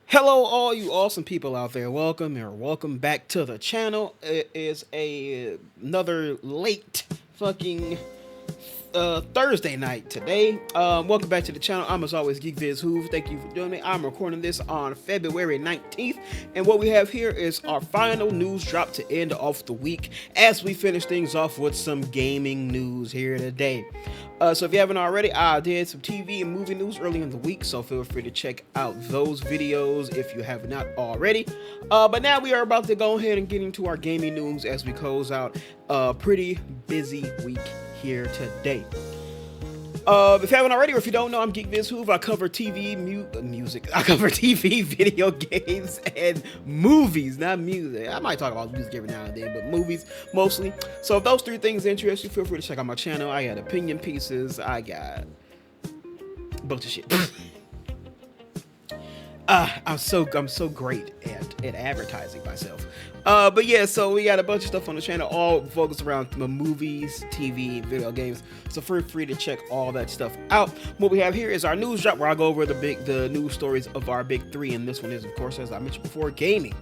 Hello, all you awesome people out there. Welcome back to the channel. It is another late fucking Thursday night today. Welcome back to the channel. I'm as always GeekViz Hoover. Thank you for joining me. I'm recording this on February 19th, and what we have here is our final news drop to end off the week as we finish things off with some gaming news here today. So if you haven't already, I did some TV and movie news early in the week, so feel free to check out those videos if you have not already. But now we are about to go ahead and get into our gaming news as we close out a pretty busy week here today. If you haven't already, or if you don't know, I'm GeekViz Hoover. I cover TV, music. I cover TV, video games, and movies, not music. I might talk about music every now and then, but movies mostly. So if those three things interest you, feel free to check out my channel. I got opinion pieces. I got a bunch of shit. I'm so great at advertising myself. But yeah, so we got a bunch of stuff on the channel, all focused around the movies, TV, video games. So feel free to check all that stuff out. What we have here is our news drop, where I go over the news stories of our big three, and this one is, of course, as I mentioned before, gaming.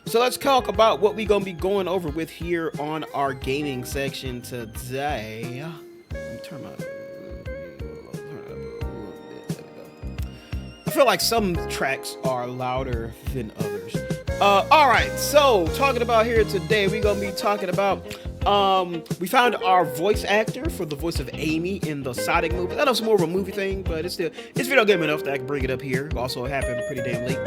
So let's talk about what we're gonna be going over with here on our gaming section today. Let me turn my. I feel like some tracks are louder than others. All right, so talking about here today, we're gonna be talking about we found our voice actor for the voice of Amy in the Sonic movie. I know it's more of a movie thing, but it's video game enough that I can bring it up here. Also happened pretty damn late.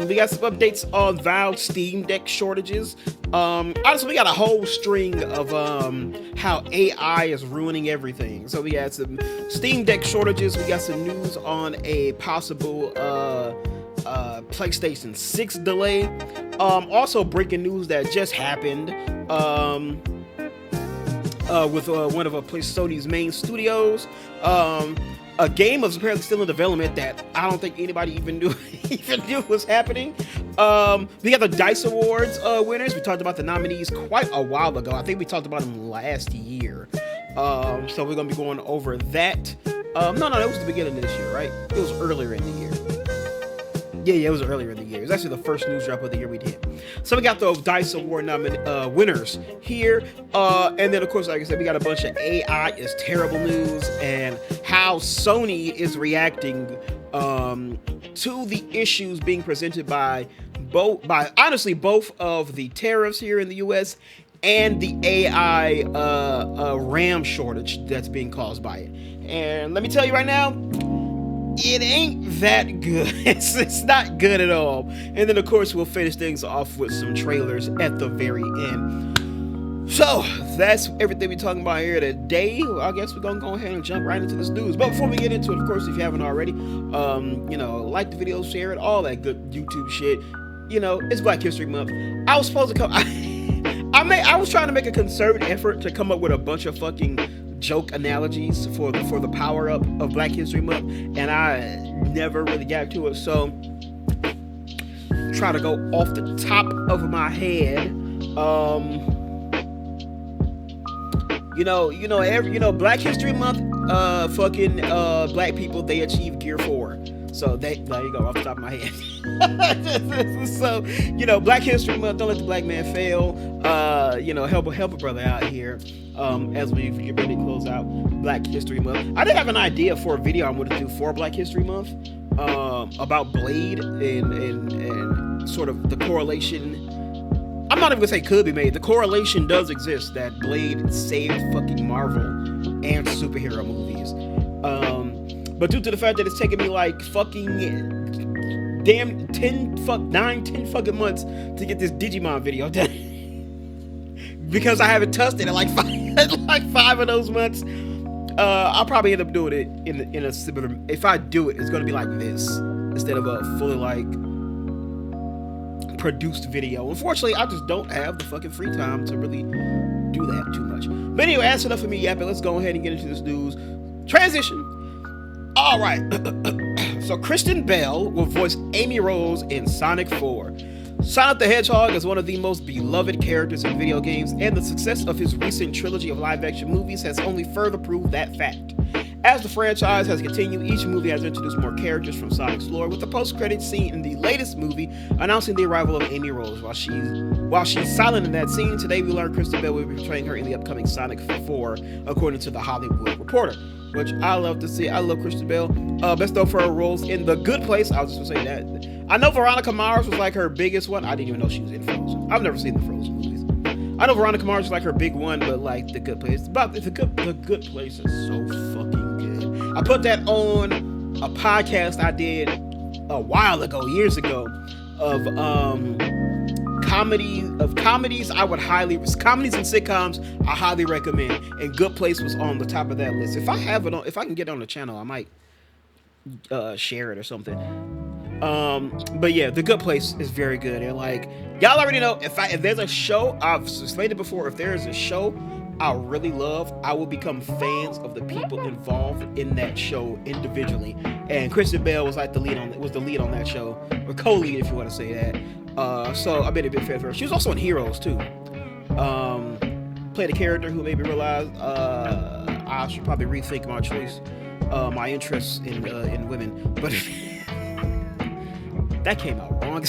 We got some updates on Valve SteamDeck shortages. Honestly, we got a whole string of how AI is ruining everything. So we got some SteamDeck shortages. We got some news on a possible PlayStation 6 delay. Also breaking news that just happened with one of Sony's main studios. A game was apparently still in development that I don't think anybody even knew was happening. We got the DICE Awards winners. We talked about the nominees quite a while ago. I think we talked about them last year. So we're gonna be going over that. No, that was the beginning of this year, right? It was earlier in the year. Yeah, it was earlier in the year. It was actually the first news drop of the year we did. So we got the DICE Award winners here. And then, of course, like I said, we got a bunch of AI is terrible news and how Sony is reacting to the issues being presented by honestly both of the tariffs here in the U.S. and the AI RAM shortage that's being caused by it. And let me tell you right now, it ain't that good. It's not good at all. And then, of course, we'll finish things off with some trailers at the very end. So that's everything we're talking about here today. I guess we're gonna go ahead and jump right into this news. But before we get into it, of course, if you haven't already, like the video, share it, all that good YouTube shit. It's Black History Month. I was supposed to come. I was trying to make a concerted effort to come up with a bunch of fucking joke analogies for the power up of Black History Month, and I never really got to it. So try to go off the top of my head. Black History Month, black people, they achieve Gear 4. So there you go, off the top of my head. So, Black History Month, don't let the black man fail. Help a brother out here. As we get ready to close out Black History Month. I did have an idea for a video I'm going to do for Black History Month, about Blade and sort of the correlation. I'm not even gonna say could be made. The correlation does exist that Blade saved fucking Marvel and superhero movies. But due to the fact that it's taken me like fucking damn 10 fucking months to get this Digimon video done, because I haven't touched it in like five of those months, I'll probably end up doing it in a similar. If I do it, it's gonna be like this instead of a fully like produced video. Unfortunately, I just don't have the fucking free time to really do that too much. But anyway, that's enough for me yapping. Let's go ahead and get into this news. Transition. All right. So Kristen Bell will voice Amy Rose in Sonic 4. Sonic the Hedgehog is one of the most beloved characters in video games, and the success of his recent trilogy of live-action movies has only further proved that fact. As the franchise has continued, each movie has introduced more characters from Sonic's lore, with the post-credits scene in the latest movie announcing the arrival of Amy Rose. While she's silent in that scene, today we learn Kristen Bell will be portraying her in the upcoming Sonic 4, according to The Hollywood Reporter, which I love to see. I love Kristen Bell. Best known for her roles in The Good Place. I was just gonna say that. I know Veronica Mars was like her biggest one. I didn't even know she was in Frozen. I've never seen the Frozen movies. I know Veronica Mars is like her big one, but like The Good Place. The Good Place is so fucking good. I put that on a podcast I did a while ago, years ago, of comedies and sitcoms I highly recommend, and Good Place was on the top of that list. If I can get it on the channel, I might share it or something. But yeah, The Good Place is very good, and like y'all already know, if there's a show, I've explained it before, if there is a show I really love, I will become fans of the people involved in that show individually. And Kristen Bell was like the lead on that show, or co-lead if you want to say that. So I've been a big fan of her. She was also in Heroes too. Played a character who made me realize I should probably rethink my choice, my interests in women. But that came out wrong.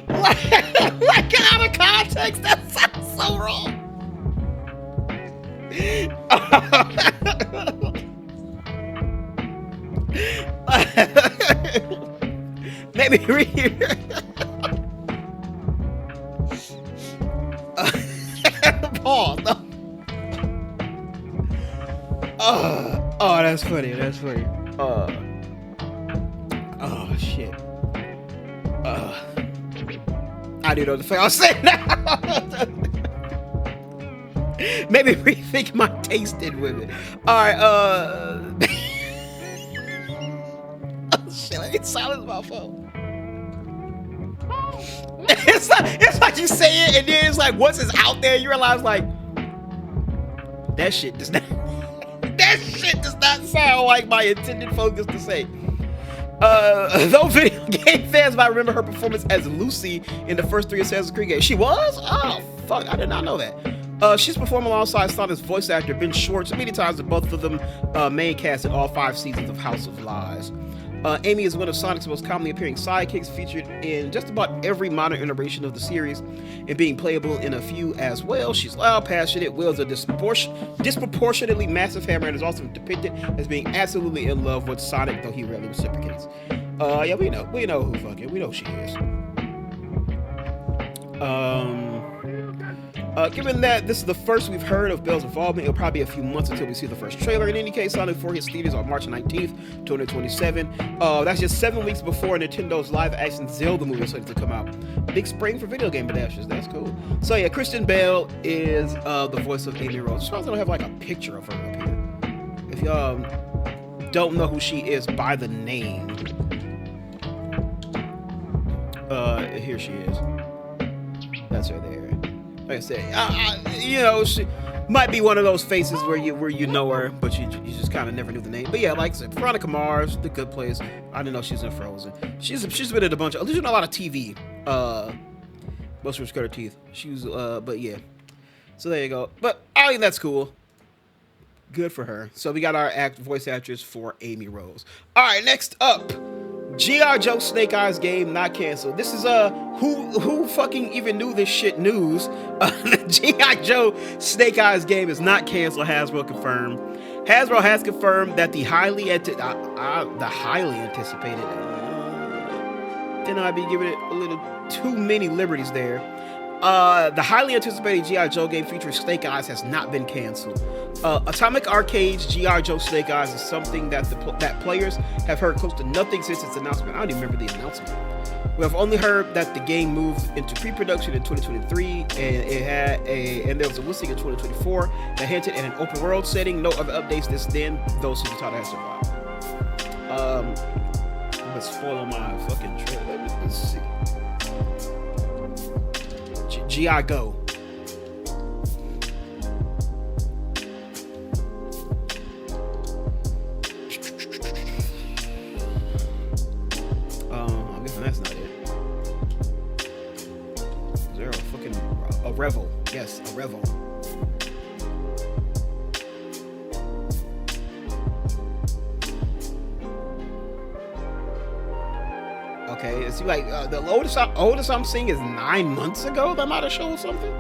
like out of context, that sounds so wrong. Maybe read. Pause. Oh, that's funny. That's funny. Oh shit. I didn't know the fuck I was saying now. Maybe rethink my taste in women. Alright, oh shit, I need silence my phone. It's like you say it and then it's like once it's out there you realize like that shit does not sound like my intended focus to say. Though video game fans might remember her performance as Lucy in the first 3 Assassin's Creed games. She was? Oh, fuck, I did not know that. She's performed alongside Sonic's voice actor Ben Schwartz many times, with both of them main cast in all 5 seasons of House of Lies. Amy is one of Sonic's most commonly appearing sidekicks, featured in just about every modern iteration of the series, and being playable in a few as well. She's loud, passionate, wields a disproportionately massive hammer, and is also depicted as being absolutely in love with Sonic, though he rarely reciprocates. Yeah, we know who she is. Given that this is the first we've heard of Bell's involvement, it'll probably be a few months until we see the first trailer. In any case, Sonic 4 hits theaters on March 19th, 2027. That's just 7 weeks before Nintendo's live-action Zelda movie is slated to come out. Big spring for video game adaptations. That's cool. So yeah, Kristen Bell is the voice of Amy Rose. As far as I don't have like a picture of her up here. If y'all don't know who she is by the name, here she is. That's her there. Like I said, you know, she might be one of those faces where you know her, but you just kind of never knew the name. But yeah, like I said, Veronica Mars, The Good Place. I didn't know she's in Frozen. She's been in a bunch of, she's in a lot of TV. Most of her cut her teeth. She was, but yeah. So there you go. But I think that's cool. Good for her. So we got our voice actress for Amy Rose. All right, next up. G.I. Joe Snake Eyes game not canceled. This is who fucking even knew this shit news. The G.I. Joe Snake Eyes game is not canceled. Hasbro confirmed. Hasbro has confirmed that the highly anticipated. Then I'd be giving it a little too many liberties there. The highly anticipated G.I. Joe game featuring Snake Eyes has not been canceled. Atomic Arcade's G.I. Joe Snake Eyes is something that that players have heard close to nothing since its announcement. I don't even remember the announcement. We have only heard that the game moved into pre-production in 2023, and there was a listing in 2024 that hinted at an open world setting. No other updates since then, though since the title has survived. I'm spoiling my fucking trailer. Let's see. G.I. Go. Revel. Yes, a Revel. Okay, it seems like the oldest I'm seeing is 9 months ago. That might have showed something.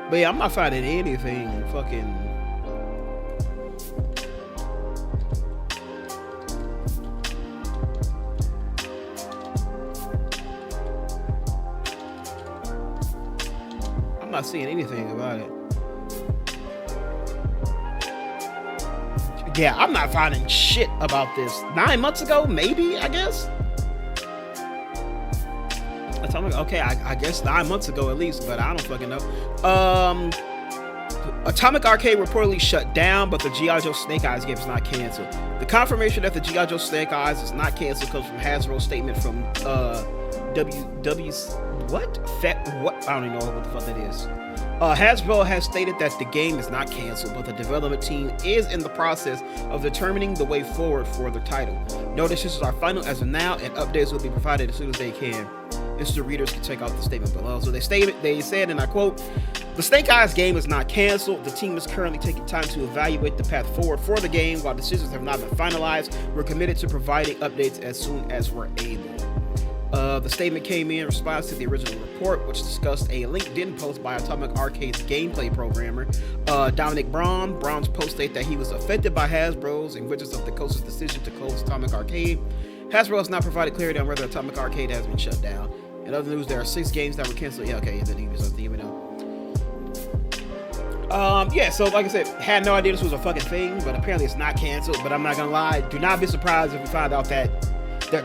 But yeah, I'm not finding anything fucking. I'm not seeing anything about it. Yeah, I'm not finding shit about this. 9 months ago, maybe, I guess. Okay, I guess 9 months ago at least, but I don't fucking know. Atomic Arcade reportedly shut down, but the G.I. Joe Snake Eyes game is not canceled. The confirmation that the G.I. Joe Snake Eyes is not canceled comes from Hasbro's statement from what? I don't even know what the fuck that is. Hasbro has stated that the game is not canceled, but the development team is in the process of determining the way forward for the title. No decisions are final as of now, and updates will be provided as soon as they can. The readers can check out the statement below. So they said, and I quote, "The Snake Eyes game is not canceled. The team is currently taking time to evaluate the path forward for the game. While decisions have not been finalized, we're committed to providing updates as soon as we're able." The statement came in response to the original report, which discussed a LinkedIn post by Atomic Arcade's gameplay programmer, Dominic Braun. Braun's post stated that he was affected by Hasbro's and Wizards of the Coast's decision to close Atomic Arcade. Hasbro has not provided clarity on whether Atomic Arcade has been shut down. In other news, there are 6 games that were canceled. Yeah, okay, then he was on even know. Yeah, so like I said, had no idea this was a fucking thing, but apparently it's not canceled. But I'm not gonna lie, do not be surprised if we find out that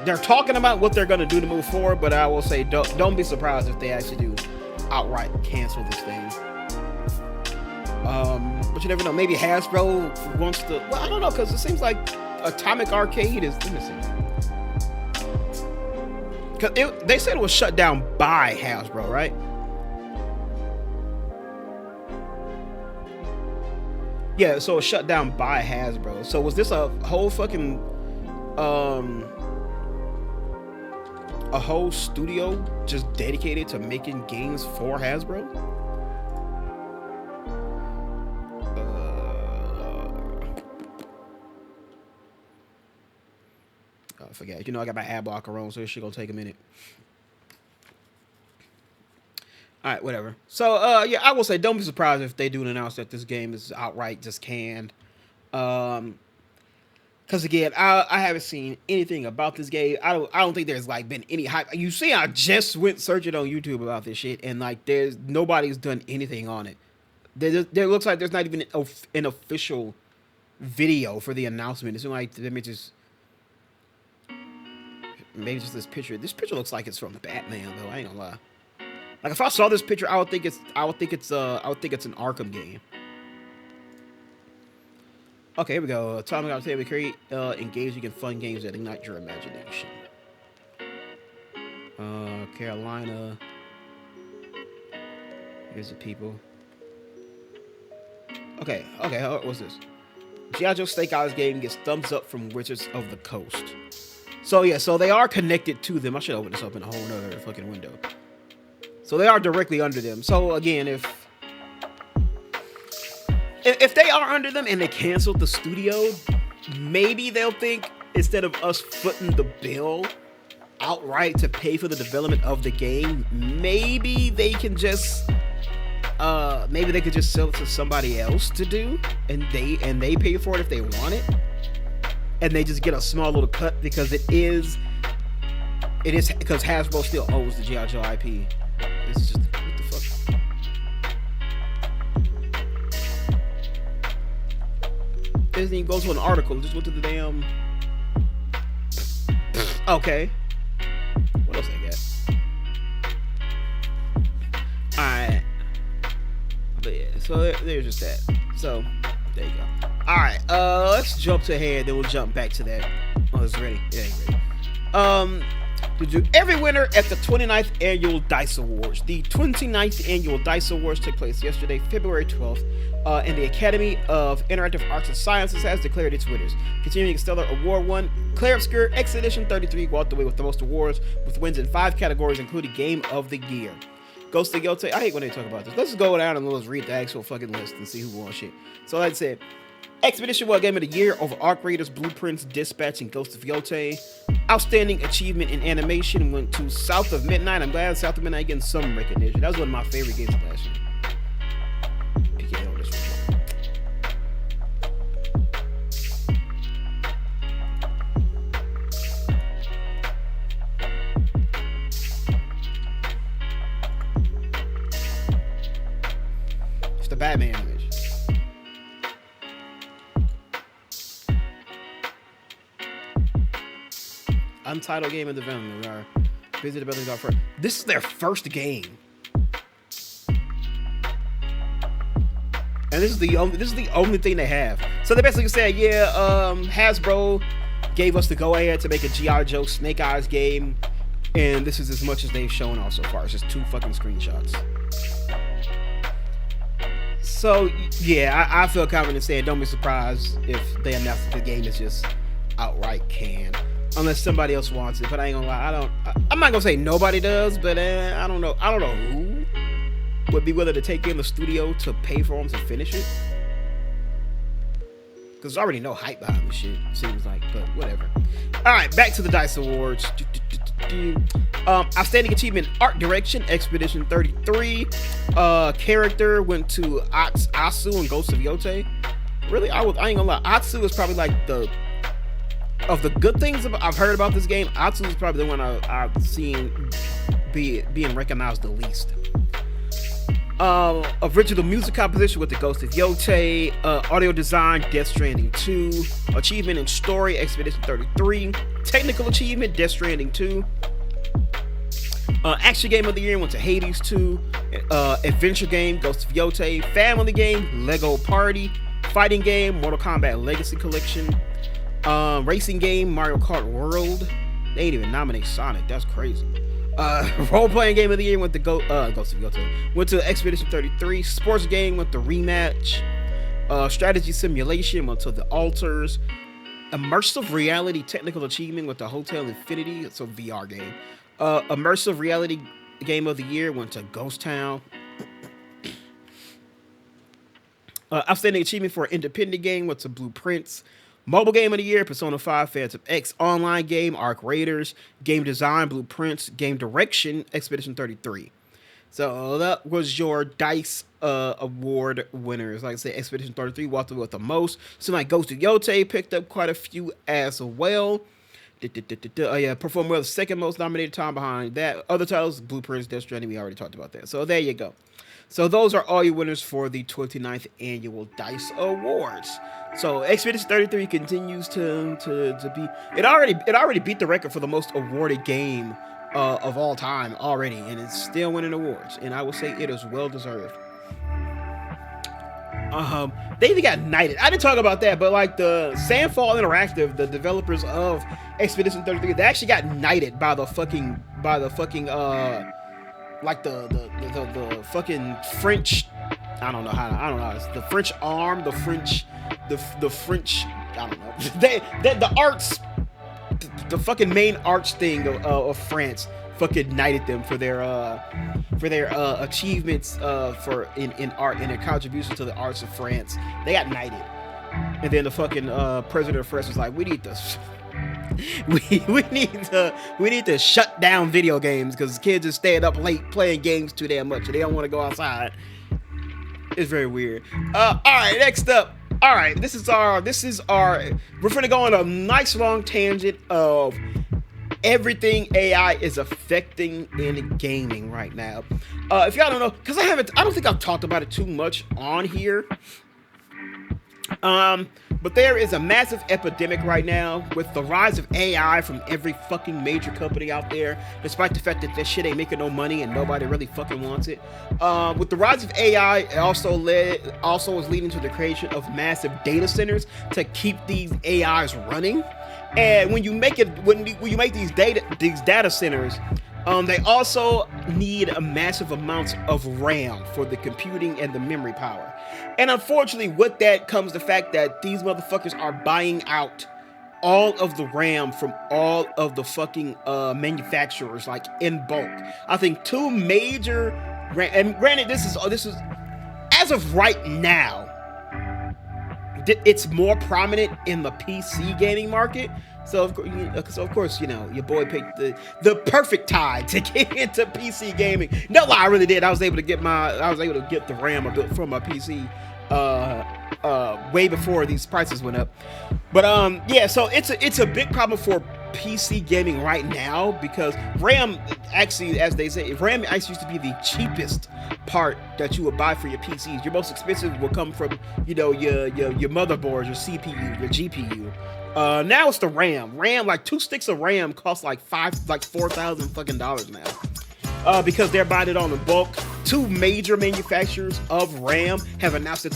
they're talking about what they're gonna do to move forward. But I will say, don't be surprised if they actually do outright cancel this thing. But you never know. Maybe Hasbro wants to. Well, I don't know, because it seems like Atomic Arcade is. Let me see. Cause they said it was shut down by Hasbro, right? Yeah, so it was shut down by Hasbro. So was this a whole fucking a whole studio just dedicated to making games for Hasbro? I forget. You know, I got my ad blocker on, so this shit gonna take a minute. Alright, whatever. So, yeah, I will say, don't be surprised if they do announce that this game is outright just canned. Because, again, I haven't seen anything about this game. I don't think there's, like, been any hype. You see, I just went searching on YouTube about this shit, and, like, nobody's done anything on it. There looks like there's not even an official video for the announcement. It's like, let me just... Maybe just this picture. This picture looks like it's from Batman, though. I ain't gonna lie. Like, if I saw this picture, I would think it's an Arkham game. Okay, here we go. Atomic Arcade, we create engaging and fun games that ignite your imagination. Carolina. Here's the people. Okay. What's this? G.I. Joe Snake Eyes game gets thumbs up from Wizards of the Coast. So yeah, so they are connected to them. I should open this up in a whole nother fucking window. So they are directly under them. So again, if they are under them and they canceled the studio, maybe they'll think, instead of us footing the bill outright to pay for the development of the game, maybe they can just maybe they could just sell it to somebody else to do, and they pay for it if they want it. And they just get a small little cut because it is because Hasbro still owns the G.I. Joe IP. It's just, what the fuck? It doesn't even go to an article. Just went to the damn. Okay. What else I got? Alright. But yeah, so there's just that. So, there you go. Alright, let's jump to here, then we'll jump back to that. Oh, it's ready. Yeah, it's ready. Every winner at the 29th Annual DICE Awards. The 29th Annual DICE Awards took place yesterday, February 12th, and the Academy of Interactive Arts and Sciences has declared its winners. Continuing stellar award one, Claire Obscure Expedition 33 walked away with the most awards, with wins in 5 categories, including Game of the Year. Ghost of Yote. I hate when they talk about this. Let's just go down and let's read the actual fucking list and see who won shit. So like I said, Expedition won Game of the Year over Arc Raiders, Blueprints, Dispatch, and Ghost of Yote. Outstanding achievement in animation went to South of Midnight. I'm glad South of Midnight getting some recognition. That was one of my favorite games last year. PK on this one. It's the Batman image. Untitled game in development. We are busy developing our first. This is their first game, and this is the only thing they have. So they basically said, yeah, Hasbro gave us the go ahead to make a G.I. Joe Snake Eyes game, and this is as much as they've shown off so far. It's just 2 fucking screenshots. So yeah, I feel confident saying don't be surprised if they announce that the game is just outright canned. Unless somebody else wants it, but I ain't gonna lie. I'm not gonna say nobody does, but I don't know who would be willing to take in the studio to pay for them to finish it. Because there's already no hype behind this shit, seems like, but whatever. All right, back to the DICE Awards. Outstanding achievement art direction, Expedition 33. Character went to Atsu and Ghost of Yote. Really, I ain't gonna lie. Atsu is probably like of the good things I've heard about this game. Atsu is probably the one I've seen being recognized the least. Original music composition with the Ghost of Yote. Audio design, Death Stranding 2. Achievement in story, Expedition 33. Technical achievement, Death Stranding 2. Action game of the year went to Hades 2. Adventure game, Ghost of Yote. Family game, Lego Party. Fighting game, Mortal Kombat Legacy Collection. Racing game, Mario Kart World. They ain't even nominate Sonic. That's crazy. Role-playing game of the year went to Ghost of Yote. Went to Expedition 33. Sports game went to Rematch. Strategy simulation went to The Alters. Immersive reality technical achievement went to Hotel Infinity. It's a VR game. Immersive reality game of the year went to Ghost Town. Outstanding achievement for an independent game went to Blueprints. Mobile game of the year, Persona 5 Phantom X. Online game, Arc Raiders. Game design, Blueprints. Game direction, Expedition 33. So that was your DICE award winners. Like I said, Expedition 33 walked away with the most. So like Ghost of Yote picked up quite a few as well. Yeah, performed well, the second most nominated time behind that. Other titles, Blueprints, Death Stranding, we already talked about that. So there you go. So those are all your winners for the 29th annual DICE Awards. So Expedition 33 continues to be. It already beat the record for the most awarded game of all time already, and it's still winning awards. And I will say it is well deserved. They even got knighted. I didn't talk about that, but like the Sandfall Interactive, the developers of Expedition 33, they actually got knighted by the fucking like the fucking French. I don't know. It's the French arm, the French. I don't know. The arts, the fucking main arts thing of France, fucking knighted them for their achievements in art and their contribution to the arts of France. They got knighted, and then the fucking president of France was like, "We need this." We need to shut down video games because kids are staying up late playing games too damn much and they don't want to go outside. It's very weird. All right, next up. All right, this is our. We're gonna go on a nice long tangent of everything AI is affecting in gaming right now. If y'all don't know, because I don't think I've talked about it too much on here. But there is a massive epidemic right now with the rise of AI from every fucking major company out there, despite the fact that that shit ain't making no money and nobody really fucking wants it. With the rise of AI, it also is leading to the creation of massive data centers to keep these AIs running. And when you make these data centers, they also need a massive amounts of RAM for the computing and the memory power. And unfortunately, with that comes the fact that these motherfuckers are buying out all of the RAM from all of the fucking manufacturers, like in bulk. I think two major And granted, this is as of right now, it's more prominent in the PC gaming market. So of course, your boy picked the perfect time to get into PC gaming. No lie, I really did. I was able to get the RAM from my PC way before these prices went up. But yeah, so it's a big problem for PC gaming right now, because RAM actually, as they say, RAM actually used to be the cheapest part that you would buy for your PCs. Your most expensive will come from your motherboard, your CPU, your GPU. Now it's the RAM. Like 2 sticks of RAM cost like $4,000 fucking dollars now. Because they're buying it on in bulk. 2 major manufacturers of RAM have announced that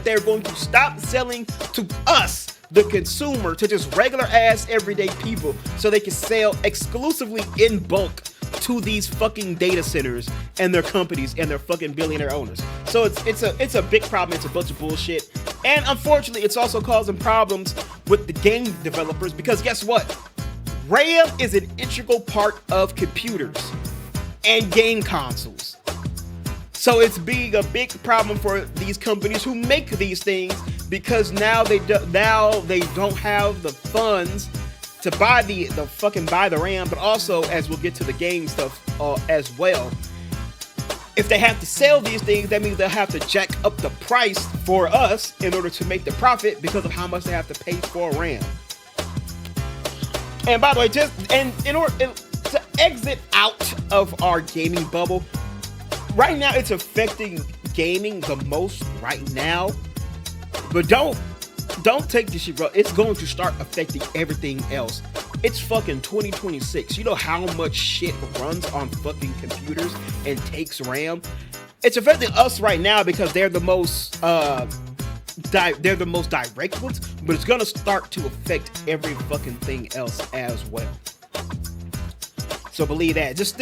they're going to stop selling to us, the consumer, to just regular ass everyday people, so they can sell exclusively in bulk to these fucking data centers and their companies and their fucking billionaire owners. So it's a big problem. It's a bunch of bullshit. And unfortunately, it's also causing problems with the game developers, because guess what? RAM is an integral part of computers and game consoles. So it's being a big problem for these companies who make these things, because now they don't have the funds to buy the RAM, but also, as we'll get to the game stuff as well, if they have to sell these things, that means they'll have to jack up the price for us in order to make the profit, because of how much they have to pay for RAM. And by the way, in order to exit out of our gaming bubble, right now it's affecting gaming the most right now, but don't take this shit, bro. It's going to start affecting everything else. It's fucking 2026. You know how much shit runs on fucking computers and takes RAM? It's affecting us right now because they're the most direct ones, but it's gonna start to affect every fucking thing else as well. So believe that. Just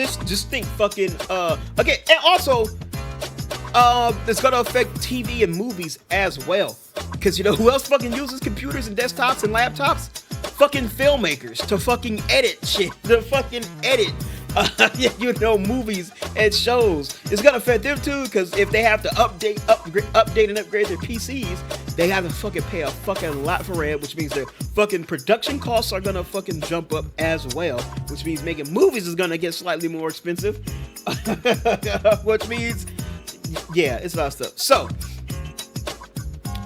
think fucking okay, and also it's gonna affect TV and movies as well. Because you know who else fucking uses computers and desktops and laptops? Fucking filmmakers to fucking edit shit. To fucking edit movies and shows. It's gonna affect them too, because if they have to update and upgrade their PCs, they have to fucking pay a fucking lot for RAM, which means their fucking production costs are gonna fucking jump up as well, which means making movies is gonna get slightly more expensive. Which means, yeah, it's a lot of stuff. So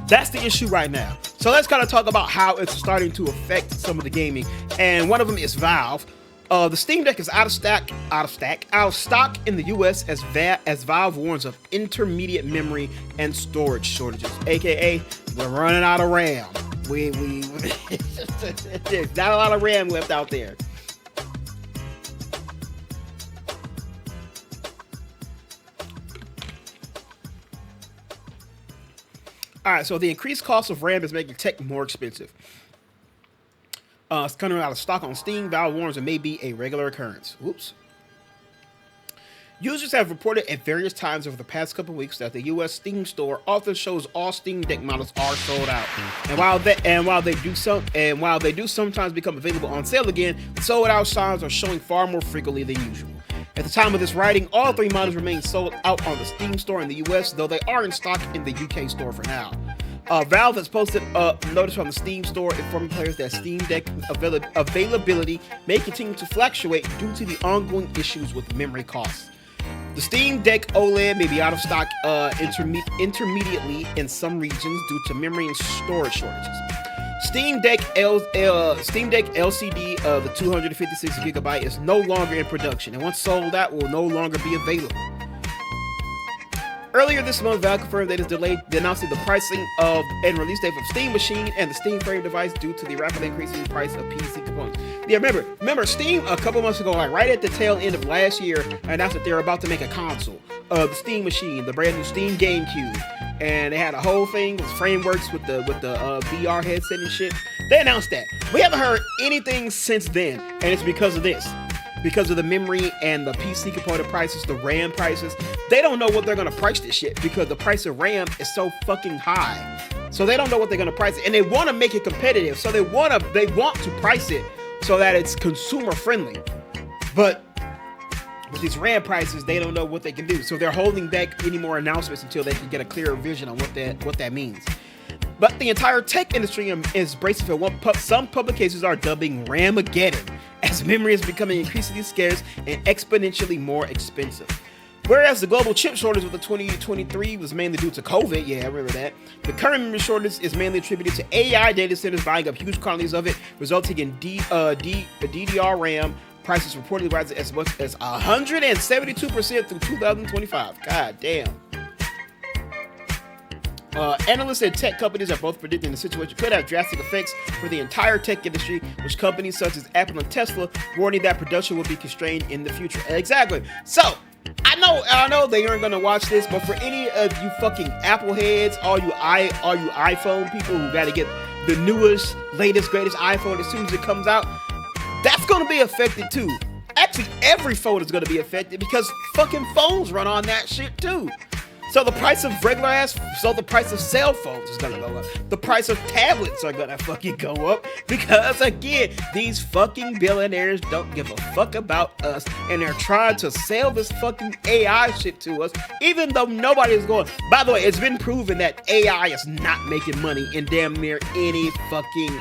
that's the issue right now. So let's kind of talk about how it's starting to affect some of the gaming. And one of them is Valve. The SteamDeck is out of stock in the US as Valve warns of intermediate memory and storage shortages. AKA, we're running out of RAM. There's not a lot of RAM left out there. Alright, so the increased cost of RAM is making tech more expensive. It's coming out of stock on Steam. Valve warns it may be a regular occurrence. Whoops. Users have reported at various times over the past couple of weeks that the U.S. Steam store often shows all Steam Deck models are sold out. And while they do sometimes become available on sale again, sold out signs are showing far more frequently than usual. At the time of this writing, all 3 models remain sold out on the Steam store in the US, though they are in stock in the UK store for now. Valve has posted a notice on the Steam store informing players that Steam Deck availability may continue to fluctuate due to the ongoing issues with memory costs. The Steam Deck OLED may be out of stock intermediately in some regions due to memory and storage shortages. Steam Deck LCD, the 256GB, is no longer in production, and once sold out, will no longer be available. Earlier this month, Valve confirmed that it's announcing the pricing of and release date of Steam Machine and the Steam Frame device due to the rapidly increasing price of PC components. Yeah, remember Steam a couple months ago, like right at the tail end of last year, announced that they're about to make a console, the Steam Machine, the brand new Steam GameCube, and they had a whole thing with frameworks with the VR headset and shit. They announced that. We haven't heard anything since then, and it's because of this. Because of the memory and the PC component prices, the RAM prices. They don't know what they're gonna price this shit because the price of RAM is so fucking high. So they don't know what they're gonna price it, and they want to make it competitive. So they want to price it so that it's consumer friendly. But with these RAM prices, they don't know what they can do. So they're holding back any more announcements until they can get a clearer vision on what that means. But the entire tech industry is bracing for what some publications are dubbing Ramageddon, as memory is becoming increasingly scarce and exponentially more expensive. Whereas the global chip shortage of the 2023 was mainly due to COVID, yeah, I remember that, the current memory shortage is mainly attributed to AI data centers buying up huge quantities of it, resulting in DDR RAM prices reportedly rising as much as 172% through 2025. God damn. Analysts and tech companies are both predicting the situation could have drastic effects for the entire tech industry, with companies such as Apple and Tesla warning that production will be constrained in the future. Exactly. So, I know they aren't gonna watch this, but for any of you fucking Apple heads, all you iPhone people who gotta get the newest, latest, greatest iPhone as soon as it comes out, that's gonna be affected too. Actually, every phone is gonna be affected because fucking phones run on that shit too. So the price of the price of cell phones is gonna go up. The price of tablets are gonna fucking go up because, again, these fucking billionaires don't give a fuck about us, and they're trying to sell this fucking AI shit to us, even though nobody is going. By the way, it's been proven that AI is not making money in damn near any fucking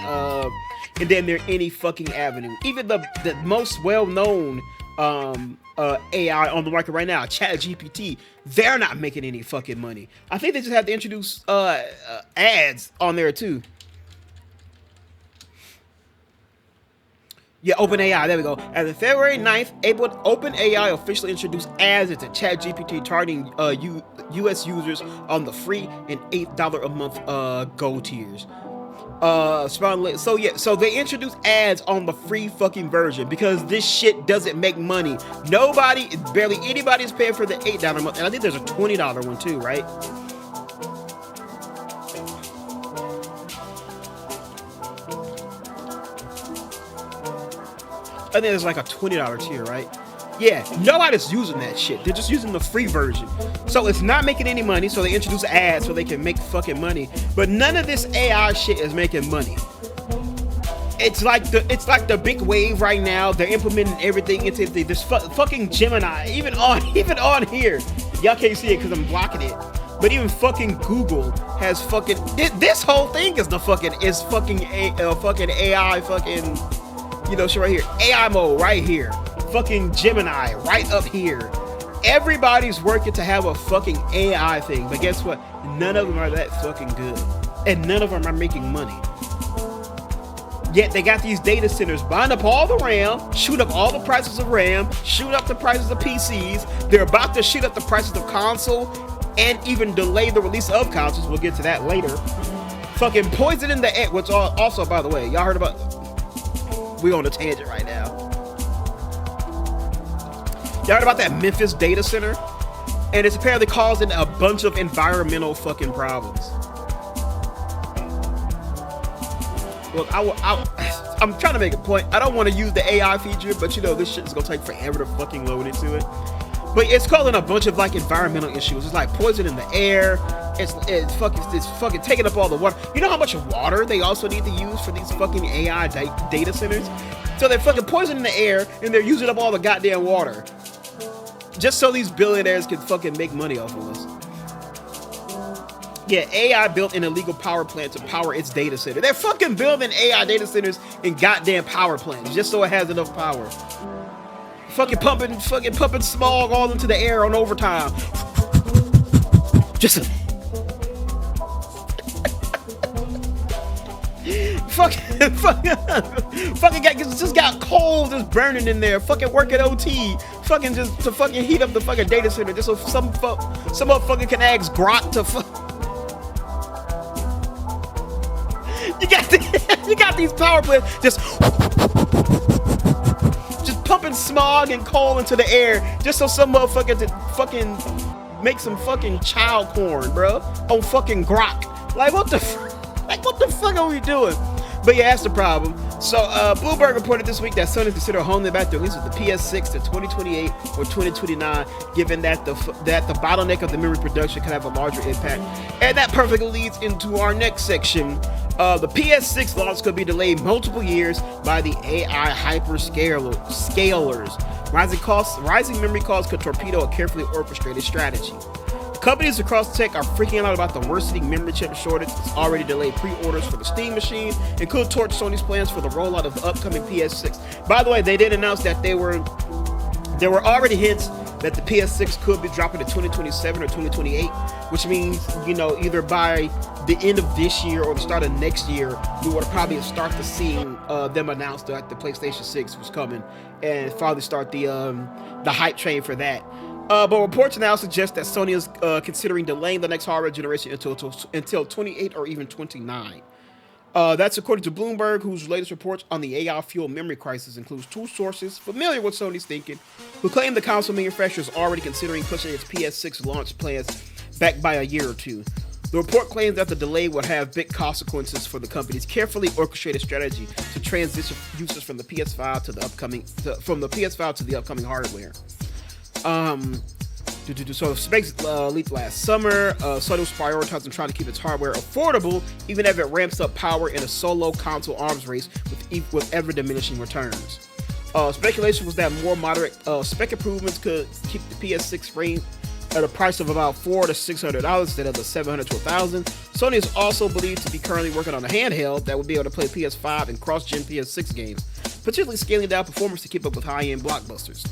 avenue. Even the most well-known AI on the market right now, ChatGPT, they're not making any fucking money. I think they just have to introduce ads on there too. Yeah, OpenAI, there we go. As of February 9th, OpenAI officially introduced ads into ChatGPT, targeting US users on the free and $8 a month gold tiers. So they introduced ads on the free fucking version because this shit doesn't make money. Barely anybody is paying for the $8 a month, and I think there's a $20 one too, right? I think there's like a $20 tier, right? Yeah, nobody's using that shit. They're just using the free version. So it's not making any money, so they introduce ads so they can make fucking money. But none of this AI shit is making money. It's like the big wave right now. They're implementing everything into this fucking Gemini. Even on here. Y'all can't see it because I'm blocking it. But even fucking Google has fucking this whole thing is fucking AI fucking, you know, shit right here. AI mode right here. Fucking Gemini right up here. Everybody's working to have a fucking AI thing, but guess what? None of them are that fucking good, and none of them are making money. Yet they got these data centers buying up all the RAM, shoot up all the prices of RAM, shoot up the prices of PCs. They're about to shoot up the prices of console, and even delay the release of consoles. We'll get to that later. Fucking poison in the air. Which also, by the way, y'all heard about? We on a tangent right now. Y'all heard about that Memphis data center? And it's apparently causing a bunch of environmental fucking problems. Look, I'm trying to make a point. I don't want to use the AI feature, but you know, this shit is gonna take forever to fucking load into it. But it's causing a bunch of like environmental issues. It's like poison in the air. It's fucking taking up all the water. You know how much water they also need to use for these fucking AI data centers? So they're fucking poisoning the air, and they're using up all the goddamn water. Just so these billionaires can fucking make money off of us. Yeah, AI built an illegal power plant to power its data center. They're fucking building AI data centers in goddamn power plants just so it has enough power. Fucking pumping smog all into the air on overtime. Just fucking got coal just burning in there. Fucking working OT. Fucking just to fucking heat up the fucking data center just so some motherfucker can ask Grok to fuck. You got these power plants just pumping smog and coal into the air just so some motherfucker to fucking make some fucking child porn, bro, on fucking Grok. Like what the fuck are we doing? But yeah, that's the problem. So Bloomberg reported this week that Sony considered holding back the release of the PS6 to 2028 or 2029, given that the bottleneck of the memory production could have a larger impact. And that perfectly leads into our next section. The PS6 launch could be delayed multiple years by the AI hyperscalers, Rising memory costs could torpedo a carefully orchestrated strategy. Companies across tech are freaking out about the worsening memory chip shortage. It's already delayed pre-orders for the Steam machine and could torch Sony's plans for the rollout of the upcoming PS6. By the way, they did announce that there were already hints that the PS6 could be dropping to 2027 or 2028, which means, either by the end of this year or the start of next year, we would probably start to seeing them announce that the PlayStation 6 was coming and finally start the hype train for that. But reports now suggest that Sony is considering delaying the next hardware generation until 28 or even 29. That's according to Bloomberg, whose latest reports on the AI-fueled memory crisis includes two sources familiar with Sony's thinking, who claim the console manufacturer is already considering pushing its PS6 launch plans back by a year or two. The report claims that the delay will have big consequences for the company's carefully orchestrated strategy to transition users from the PS5 to the upcoming hardware. So specs leaked last summer. Sony was prioritizing trying to keep its hardware affordable, even as it ramps up power in a solo console arms race with ever diminishing returns. Speculation was that more moderate spec improvements could keep the PS6 range at a price of about $400 to $600 instead of the $700 to $1,000. Sony is also believed to be currently working on a handheld that would be able to play PS5 and cross-gen PS6 games, particularly scaling down performance to keep up with high-end blockbusters.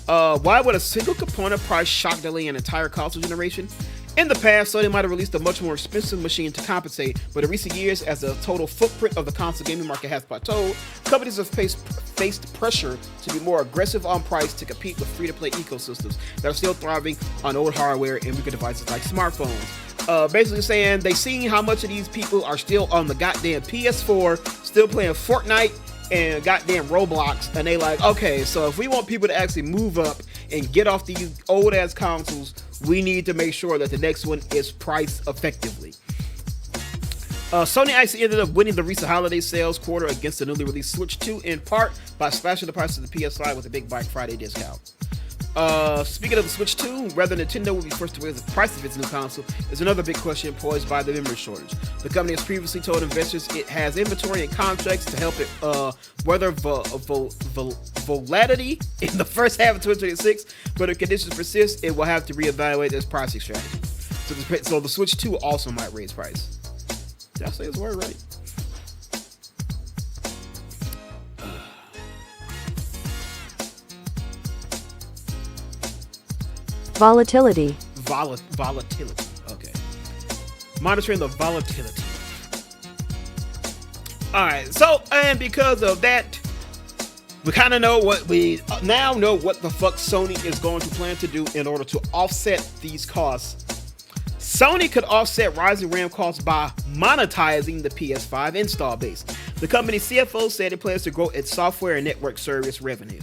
Why would a single component price shock delay an entire console generation? In the past, Sony might have released a much more expensive machine to compensate, but in recent years, as the total footprint of the console gaming market has plateaued, companies have faced pressure to be more aggressive on price to compete with free-to-play ecosystems that are still thriving on old hardware and weaker devices like smartphones. Basically saying they seen how much of these people are still on the goddamn PS4, still playing Fortnite and goddamn Roblox, and they like, okay, so if we want people to actually move up and get off these old ass consoles, we need to make sure that the next one is priced effectively. Sony actually ended up winning the recent holiday sales quarter against the newly released Switch 2 in part by slashing the price of the PS5 with a big Black Friday discount. Speaking of the Switch 2, whether Nintendo will be forced to raise the price of its new console is another big question posed by the memory shortage. The company has previously told investors it has inventory and contracts to help it weather volatility in the first half of 2026, but if conditions persist, it will have to reevaluate its pricing strategy. So the Switch 2 also might raise price. Did I say this word right? Volatility. Volatility. Okay. Monitoring the volatility. Alright, so, and because of that, we kind of know what the fuck Sony is going to plan to do in order to offset these costs. Sony could offset rising RAM costs by monetizing the PS5 install base. The company's CFO said it plans to grow its software and network service revenue.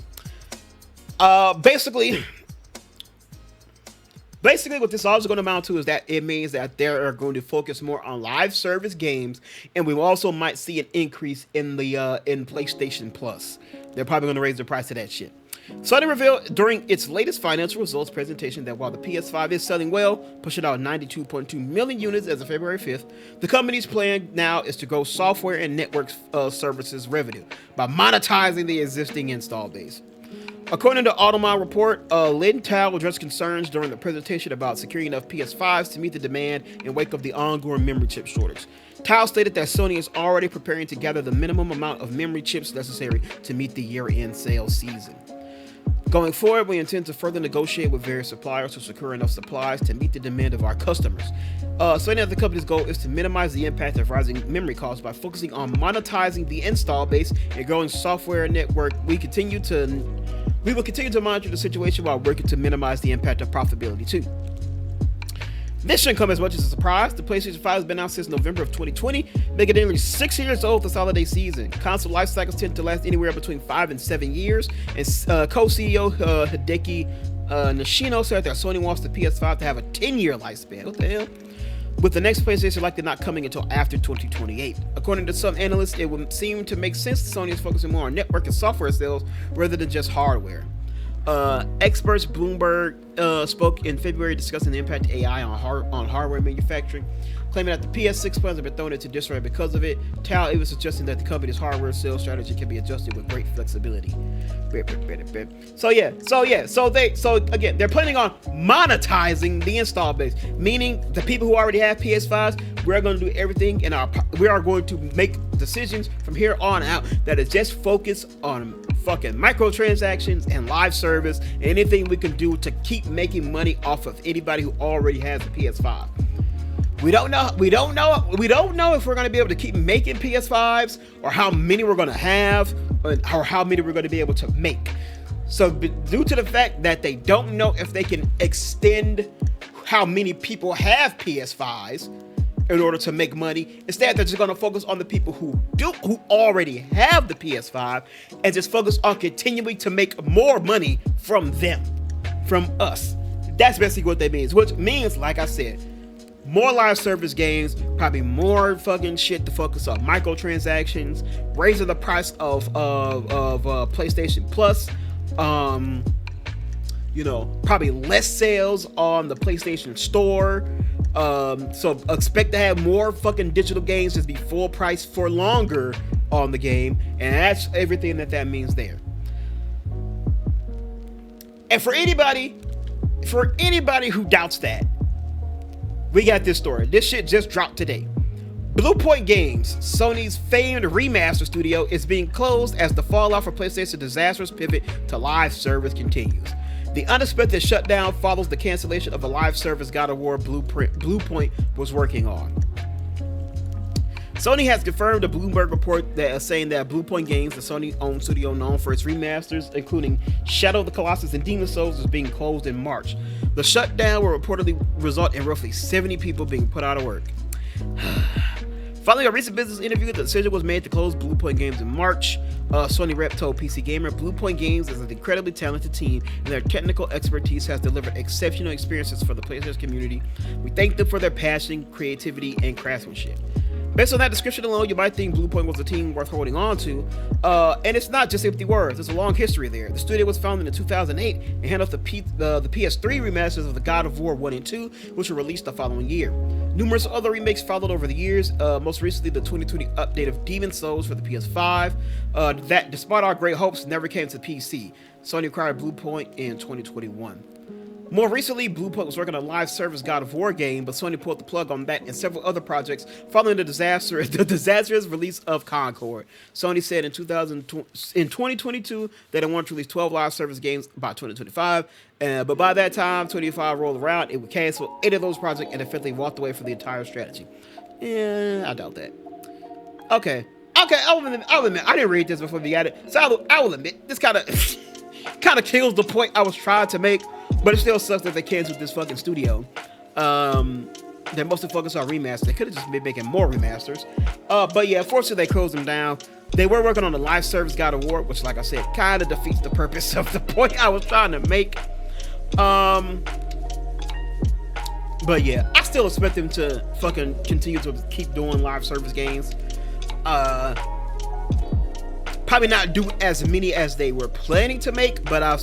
Basically, what this also going to amount to is that it means that they are going to focus more on live service games, and we also might see an increase in the in PlayStation Plus. They're probably going to raise the price of that shit. Sony revealed during its latest financial results presentation that while the PS5 is selling well, pushing out 92.2 million units as of February 5th, the company's plan now is to grow software and network services revenue by monetizing the existing install base. According to Automile report, Lin Tao addressed concerns during the presentation about securing enough PS5s to meet the demand in wake of the ongoing memory chip shortage. Tao stated that Sony is already preparing to gather the minimum amount of memory chips necessary to meet the year-end sales season. Going forward, we intend to further negotiate with various suppliers to secure enough supplies to meet the demand of our customers. Sony, the company's goal is to minimize the impact of rising memory costs by focusing on monetizing the install base and growing software network. We will continue to monitor the situation while working to minimize the impact of profitability too. This shouldn't come as much as a surprise. The PlayStation 5 has been out since November of 2020, making it nearly 6 years old this holiday season. Console life cycles tend to last anywhere between 5 and 7 years, and co-CEO Hideki Nishino said that Sony wants the PS5 to have a 10-year lifespan. What the hell? With the next PlayStation likely not coming until after 2028. According to some analysts, it would seem to make sense that Sony is focusing more on network and software sales rather than just hardware. Experts Bloomberg spoke in February discussing the impact of AI on hardware manufacturing, claiming that the PS6 plans have been thrown into disarray because of it. Tal even suggesting that the company's hardware sales strategy can be adjusted with great flexibility. So again, they're planning on monetizing the install base, meaning the people who already have PS5s, we're going to do everything we are going to make decisions from here on out that is just focused on fucking microtransactions and live service and anything we can do to keep making money off of anybody who already has a PS5. We don't know if we're going to be able to keep making PS5s or how many we're going to have or how many we're going to be able to make. So due to the fact that they don't know if they can extend how many people have PS5s in order to make money, instead they're just going to focus on the people who already have the PS5 and just focus on continuing to make more money from them, from us. That's basically what that means, which means, like I said, more live service games, probably more fucking shit to focus on microtransactions, raising the price of PlayStation Plus, probably less sales on the PlayStation Store. So expect to have more fucking digital games just be full price for longer on the game, and that's everything that means there. And for anybody who doubts that, we got this story. This shit just dropped today. Bluepoint Games, Sony's famed remaster studio, is being closed as the fallout for PlayStation's disastrous pivot to live service continues. The unexpected shutdown follows the cancellation of the live service God of War Bluepoint was working on. Sony has confirmed a Bloomberg report that saying that Bluepoint Games, the Sony-owned studio known for its remasters, including Shadow of the Colossus and Demon's Souls, is being closed in March. The shutdown will reportedly result in roughly 70 people being put out of work. Following a recent business interview, the decision was made to close Bluepoint Games in March. Sony rep told PC Gamer, Bluepoint Games is an incredibly talented team, and their technical expertise has delivered exceptional experiences for the PlayStation community. We thank them for their passion, creativity, and craftsmanship. Based on that description alone, you might think Bluepoint was a team worth holding on to, and it's not just empty words. There's a long history there. The studio was founded in 2008 and handled the PS3 remasters of the God of War 1 and 2, which were released the following year. Numerous other remakes followed over the years, most recently the 2020 update of Demon's Souls for the PS5, that, despite our great hopes, never came to PC. Sony acquired Bluepoint in 2021. More recently, Bluepoint was working on a live service God of War game, but Sony pulled the plug on that and several other projects following the disastrous release of Concord. Sony said in 2022 that it wanted to release 12 live service games by 2025, but by that time, 2025 rolled around, it would cancel 8 of those projects and effectively walked away from the entire strategy. Yeah, I doubt that. Okay, I'll admit, I didn't read this before we got it, so I will admit, this kind of kills the point I was trying to make. But it still sucks that they canceled this fucking studio. They're mostly focused on remasters. They could have just been making more remasters. But yeah, unfortunately, they closed them down. They were working on the live service God of War, which, like I said, kind of defeats the purpose of the point I was trying to make. But yeah, I still expect them to fucking continue to keep doing live service games. Probably not do as many as they were planning to make, but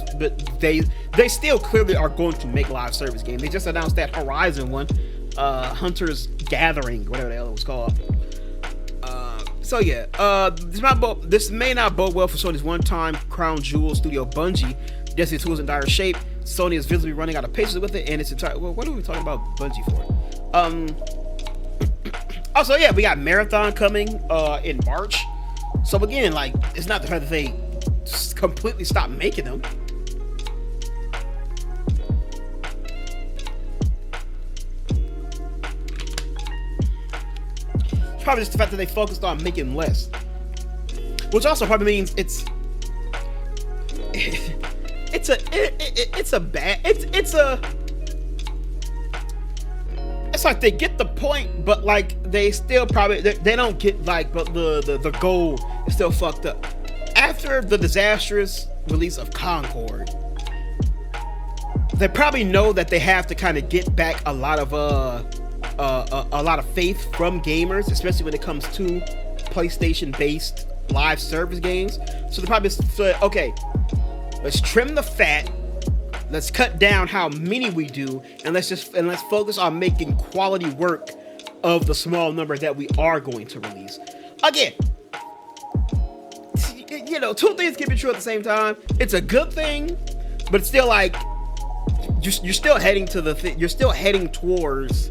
they still clearly are going to make live service games. They just announced that Horizon one, Hunter's Gathering, whatever the hell it was called. So yeah, this may not bode well for Sony's one-time crown jewel studio Bungie. Destiny 2 is in dire shape. Sony is visibly running out of patience with it, and it's entire. Well, what are we talking about Bungie for? Also, yeah, we got Marathon coming in March. So again, like, it's not the fact that they completely stopped making them. It's probably just the fact that they focused on making less, which also probably means it's like they get the point, but like they still probably they don't get like, but the goal is still fucked up. After the disastrous release of Concord, they probably know that they have to kind of get back a lot of faith from gamers, especially when it comes to PlayStation based live service games. So they probably said, okay, Let's trim the fat. Let's cut down how many we do, and let's focus on making quality work of the small number that we are going to release. Again, you know, two things can be true at the same time. It's a good thing, but it's still like you're still heading to you're still heading towards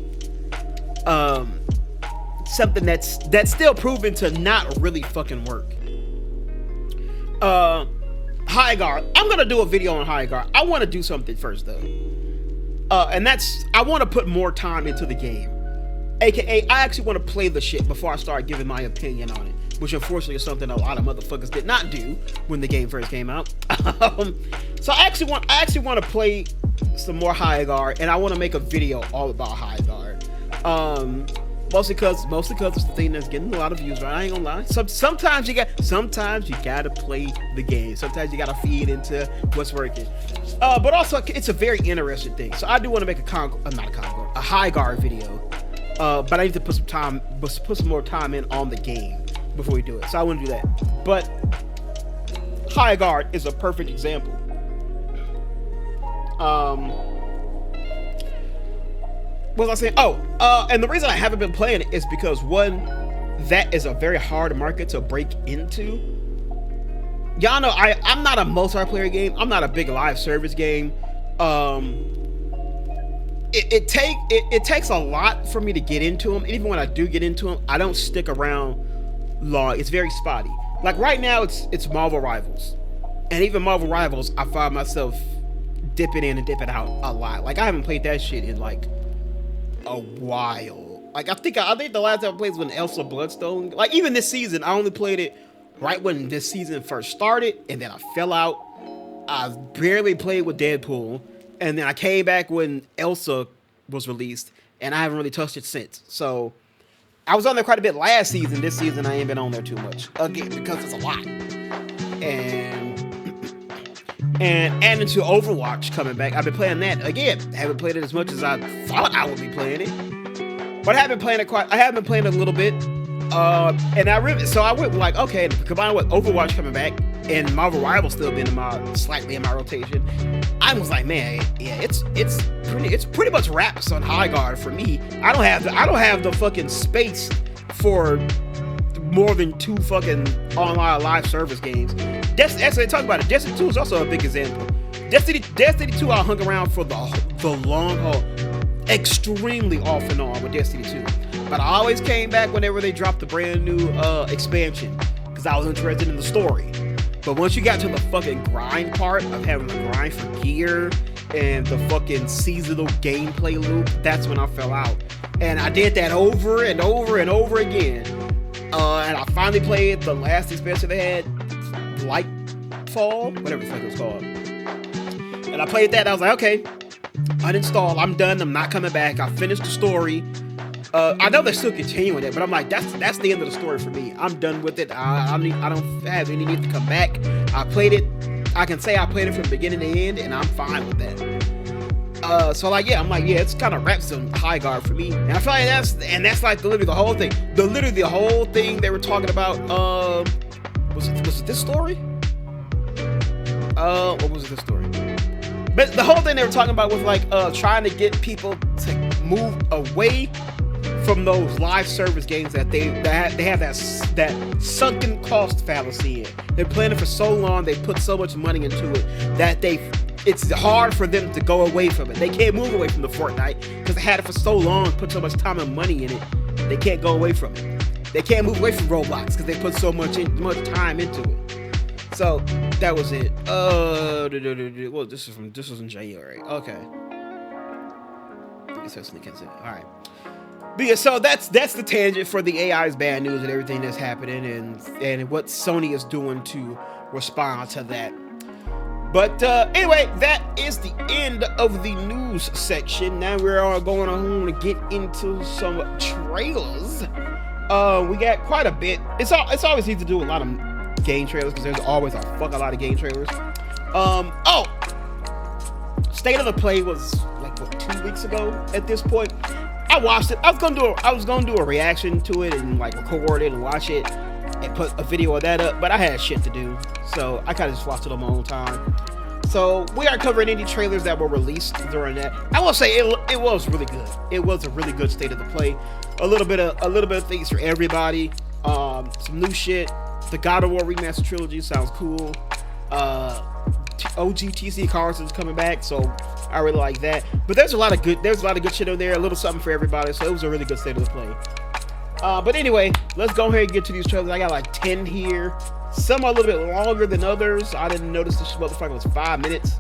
something that's still proven to not really fucking work. High guard. I'm gonna do a video on high guard. I want to do something first though, and that's I want to put more time into the game. AKA, I actually want to play the shit before I start giving my opinion on it, which unfortunately is something a lot of motherfuckers did not do when the game first came out. So I actually want to play some more high guard, and I want to make a video all about high guard. Mostly because it's the thing that's getting a lot of views, right? I ain't gonna lie. Sometimes you gotta play the game. Sometimes you gotta feed into what's working. But also it's a very interesting thing. So I do want to make a high guard video. But I need to put some more time in on the game before we do it. So I want to do that. But high guard is a perfect example. What was I saying? And the reason I haven't been playing it is because one, that is a very hard market to break into. Y'all know I'm not a multiplayer game. I'm not a big live service game. It takes a lot for me to get into them. And even when I do get into them, I don't stick around long. It's very spotty. Like right now, it's Marvel Rivals, and even Marvel Rivals, I find myself dipping in and dipping out a lot. Like I haven't played that shit in like a while. Like I think the last time I played was when Elsa Bloodstone. Like even this season, I only played it right when this season first started, and then I fell out. I barely played with Deadpool, and then I came back when Elsa was released, and I haven't really touched it since. So I was on there quite a bit last season. This season I ain't been on there too much, again, because it's a lot. And into Overwatch coming back, I've been playing that again. I haven't played it as much as I thought I would be playing it, but I have been playing it a little bit. And I went like, okay, combined with Overwatch coming back and Marvel Rivals still being slightly in my rotation, I was like, man, yeah, it's pretty much wraps on high guard for me. I don't have the fucking space for more than 2 fucking online live service games. Actually, talk about it. Destiny 2 is also a big example. Destiny 2, I hung around for the long haul, extremely off and on with Destiny 2. But I always came back whenever they dropped the brand new expansion, because I was interested in the story. But once you got to the fucking grind part of having to grind for gear and the fucking seasonal gameplay loop, that's when I fell out. And I did that over and over and over again. And I finally played the last expansion they had, Lightfall, whatever the fuck it was called. And I played that, and I was like, okay, uninstall, I'm done, I'm not coming back. I finished the story. I know they're still continuing it, but I'm like, that's the end of the story for me. I'm done with it. I don't have any need to come back. I played it. I can say I played it from beginning to end, and I'm fine with that. So like, yeah, I'm like, yeah, it's kind of wraps on high guard for me. And I feel like that's like literally the whole thing. The whole thing they were talking about. Was it this story? What was it this story? But the whole thing they were talking about was like trying to get people to move away from those live service games that they have that sunken cost fallacy in. They're playing it for so long, they put so much money into it that it's hard for them to go away from it. They can't move away from the Fortnite because they had it for so long, put so much time and money in it. They can't go away from it. They can't move away from Roblox because they put so much time into it. So that was it. Well, this was in January. Okay. All right. But yeah, so that's the tangent for the AI's bad news and everything that's happening and what Sony is doing to respond to that. But anyway, that is the end of the news section. Now we're going on to get into some trailers. We got quite a bit. It's always easy to do a lot of game trailers because there's always a lot of game trailers. State of the Play was like 2 weeks ago at this point. I watched it. I was gonna do a reaction to it and like record it and watch it and put a video of that up, but I had shit to do, so I kind of just watched it on my own time. So we aren't covering any trailers that were released during that. I will say it was really good. It was a really good state of the play. A little bit of things for everybody. Some new shit. The God of War remaster trilogy sounds cool. OG TC Cars is coming back, so I really like that. But there's a lot of good shit on there. A little something for everybody. So it was a really good state of the play. But anyway, let's go ahead and get to these trailers. I got like 10 here. Some are a little bit longer than others. I didn't notice this motherfucker was 5 minutes.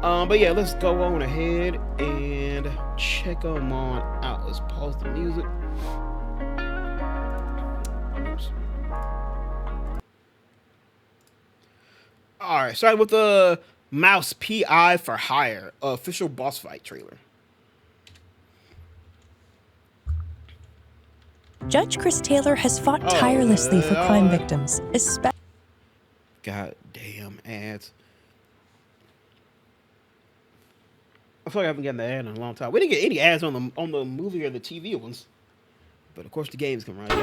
But yeah, let's go on ahead and check them on out. Let's pause the music. Oops. All right, starting with the Mouse PI for Hire official boss fight trailer. Judge Chris Taylor has fought tirelessly for crime victims, especially. God damn ads. I feel like I haven't gotten the ad in a long time. We didn't get any ads on the movie or the TV ones. But of course the games come right here.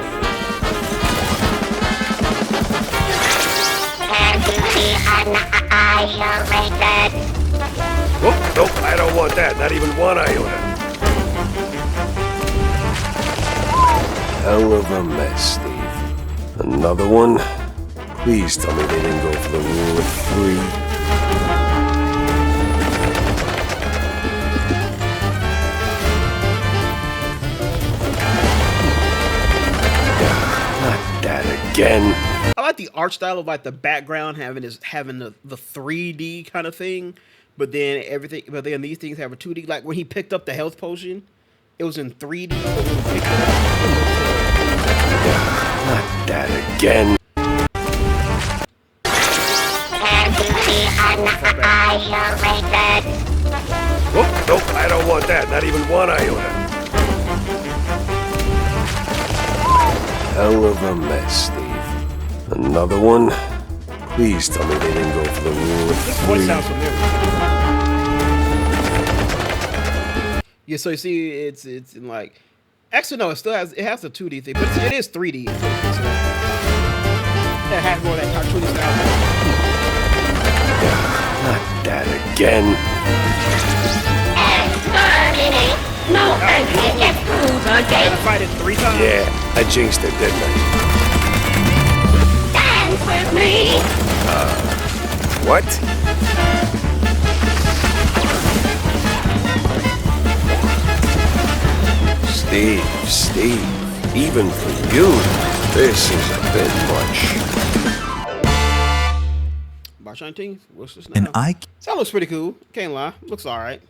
Whoop, nope, I don't want that. Not even one iota. Hell of a mess, Steve. Another one? Please tell me they didn't go for the rule of 3. Not that again. I like the art style of like the background having the 3D kind of thing, but then these things have a 2D. Like when he picked up the health potion, it was in 3D. But when he picked it up, not that again. Whoop, nope, I don't want that. Not even one iota. Hell of a mess, Steve. Another one? Please tell me they didn't go for the rule of 3. This voice sounds familiar. Yeah, so you see, it's in like, actually no, it has a 2D thing, but it is 3D. It has more of that cartoony style. Not that again. No entry gets through the I gate. fight it 3 times. Yeah, I jinxed it, didn't I? Dance with me. What? Steve, even for you, this is a bit much. March 19th? What's this now? And That looks pretty cool. Can't lie. Looks alright.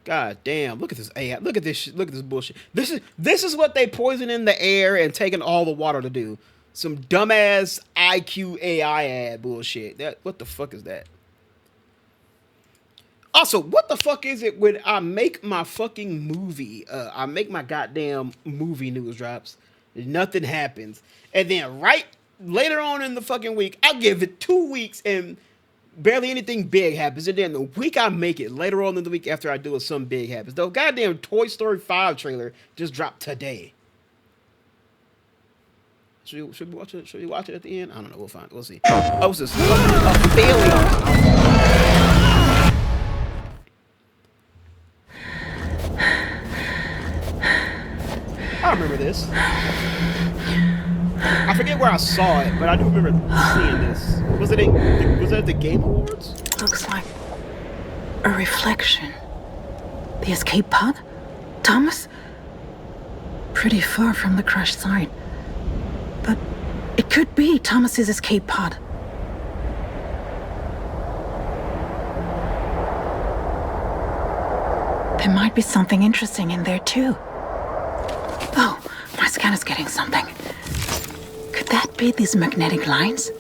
God damn. Look at this AI. Look at this shit. Look at this bullshit. This is what they poison in the air and taking all the water to do. Some dumbass IQ AI ad bullshit. What the fuck is that? Also, what the fuck is it when I make my fucking movie? I make my goddamn movie news drops. Nothing happens. And then right later on in the fucking week, I give it 2 weeks and barely anything big happens. And then the week I make it, later on in the week after I do it, something big happens. The goddamn Toy Story 5 trailer just dropped today. Should we watch it? Should we watch it at the end? I don't know. We'll find it. We'll see. Oh, it's a failure. I remember this. I forget where I saw it, but I do remember seeing this. Was it at the Game Awards? Looks like a reflection. The escape pod? Thomas? Pretty far from the crash site. But it could be Thomas's escape pod. There might be something interesting in there too. Oh, my scanner's getting something. Could that be these magnetic lines?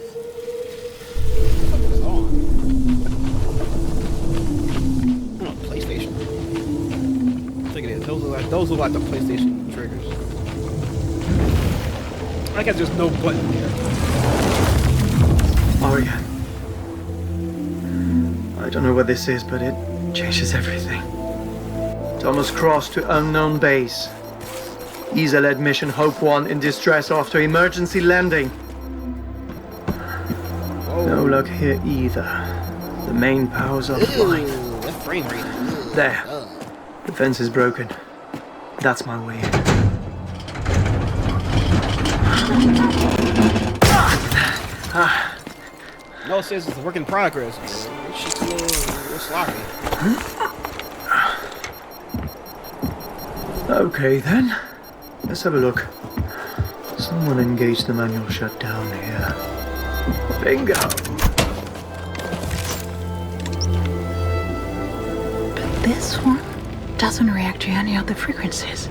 PlayStation. I think it is. Those look like the PlayStation triggers. I guess there's no button here. Oh yeah. I don't know what this is, but it changes everything. Thomas Cross to unknown base. ESA-led mission Hope 1 in distress after emergency landing. No luck here either. The main power's offline. Ooh, that frame rate. There. The fence is broken. That's my way in. No, it says it's a work in progress. This shit's a little sloppy. Okay then. Let's have a look. Someone engaged the manual shutdown here. Bingo! But this one doesn't react to any of the frequencies.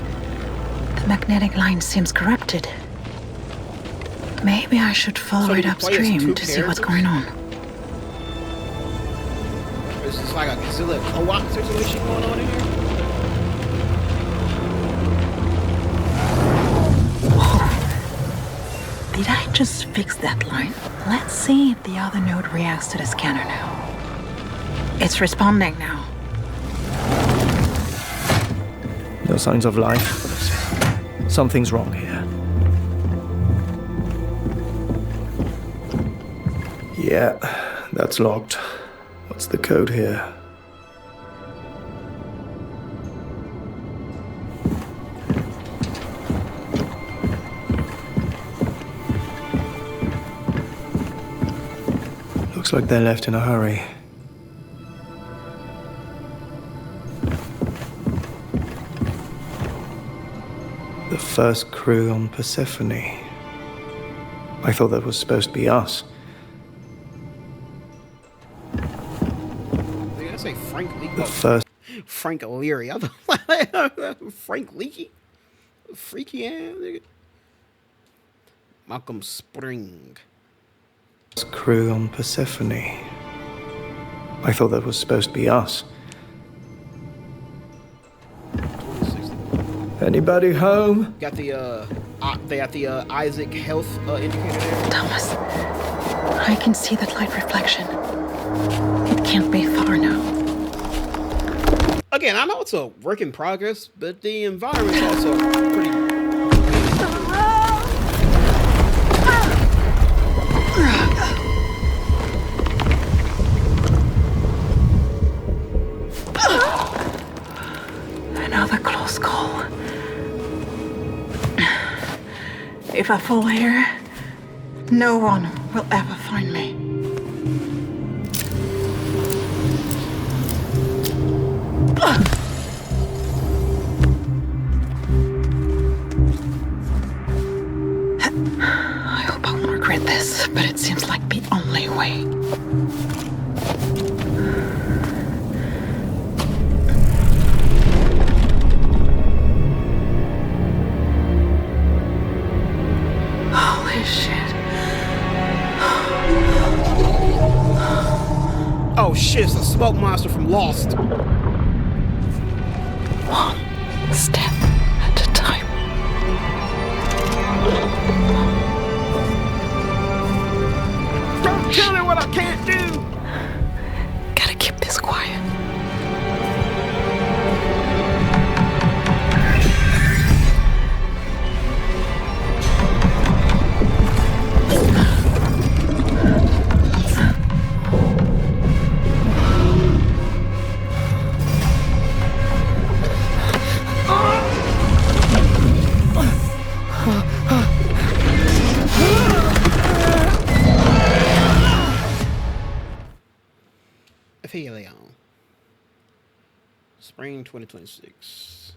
The magnetic line seems corrupted. Maybe I should follow So it you play as upstream two to see what's characters? going on. Is this like a co-op situation going on in here? Did I just fix that line? Let's see if the other node reacts to the scanner now. It's responding now. No signs of life. Something's wrong here. Yeah, that's locked. What's the code here? Looks like they left in a hurry. The first crew on Persephone. I thought that was supposed to be us. Did I say Frank Leaky? The first. Frank Leary. Frank Leaky? Freaky ass nigga. Malcolm Spring. Crew on Persephone. I thought that was supposed to be us. Anybody home? Got the they got the Isaac health indicator there. Thomas, I can see that light reflection. It can't be far now. Again, I know it's a work in progress, but the environment's also pretty. Another close call. If I fall here, no one will ever find me. I hope I won't regret this, but it seems like the only way. Holy shit. Oh shit! It's a smoke monster from Lost. One step at a time. Don't tell me what I can't do. Gotta keep this quiet. Leon. Spring 2026.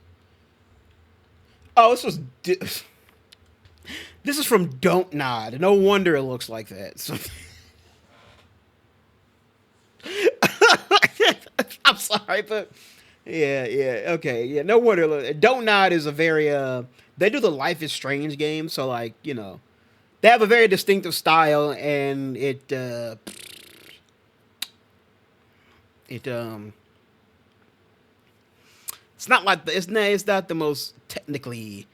Oh, this was. This is from Don't Nod. No wonder it looks like that. So I'm sorry, but yeah, okay, yeah. No wonder. Don't Nod is a very They do the Life is Strange game, so like they have a very distinctive style, and it's not like it's not the most technically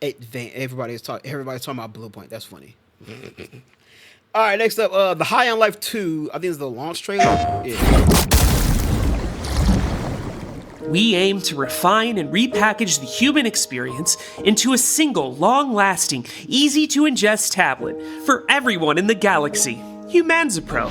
advanced. Everybody's talking about Bluepoint. That's funny. All right, next up, the High on Life 2. I think it's the launch trailer. Yeah. We aim to refine and repackage the human experience into a single, long-lasting, easy-to-ingest tablet for everyone in the galaxy. Humanzapro.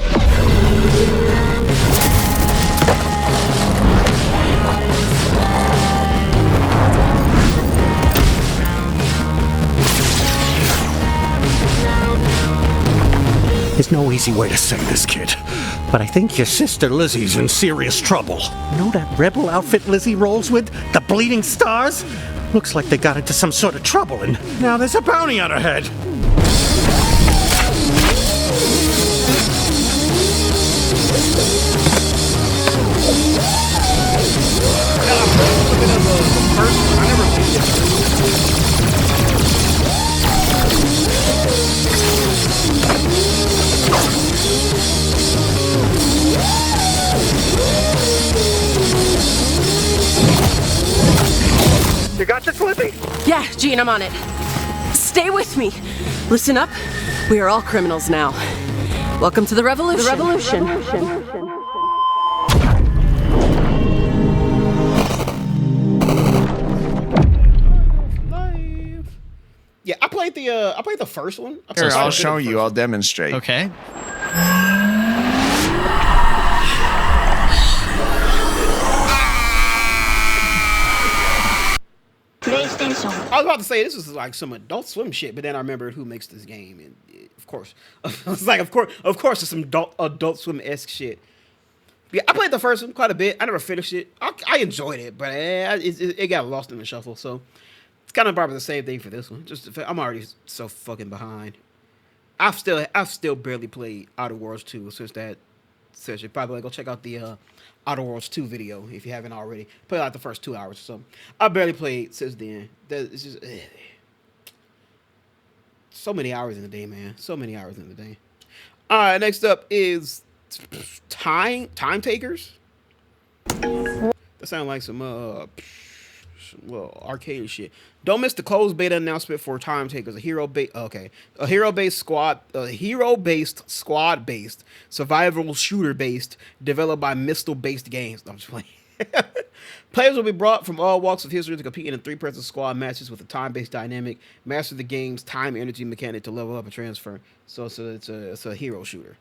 There's no easy way to say this, kid, but I think your sister Lizzie's in serious trouble. You know that rebel outfit Lizzie rolls with? The Bleeding Stars? Looks like they got into some sort of trouble, and now there's a bounty on her head. You got this, Lizzie? Yeah, Gene, I'm on it. Stay with me. Listen up. We are all criminals now. Welcome to the revolution. The revolution. Yeah, I played the first one. Here, I'll show you. I'll demonstrate. Okay. I was about to say this is like some Adult Swim shit, but then I remembered who makes this game, and of course, it's like of course, it's some Adult Swim-esque shit. Yeah, I played the first one quite a bit. I never finished it. I enjoyed it, but it got lost in the shuffle. So it's kind of probably the same thing for this one. Just I'm already so fucking behind. I've still barely played Outer Worlds 2 since that session. Probably go check out the Outer Worlds 2 video if you haven't already. Play like the first 2 hours or something. I barely played since then. It's just so many hours in the day, man. So many hours in the day. All right, next up is Time Takers. That sounds like some arcade shit. Don't miss the closed beta announcement for Time Takers, a hero-based squad-based survival shooter-based developed by Mistle-based games. No, I'm just playing. Players will be brought from all walks of history to compete in 3-person squad matches with a time-based dynamic. Master the game's time energy mechanic to level up and transfer. So it's a hero shooter.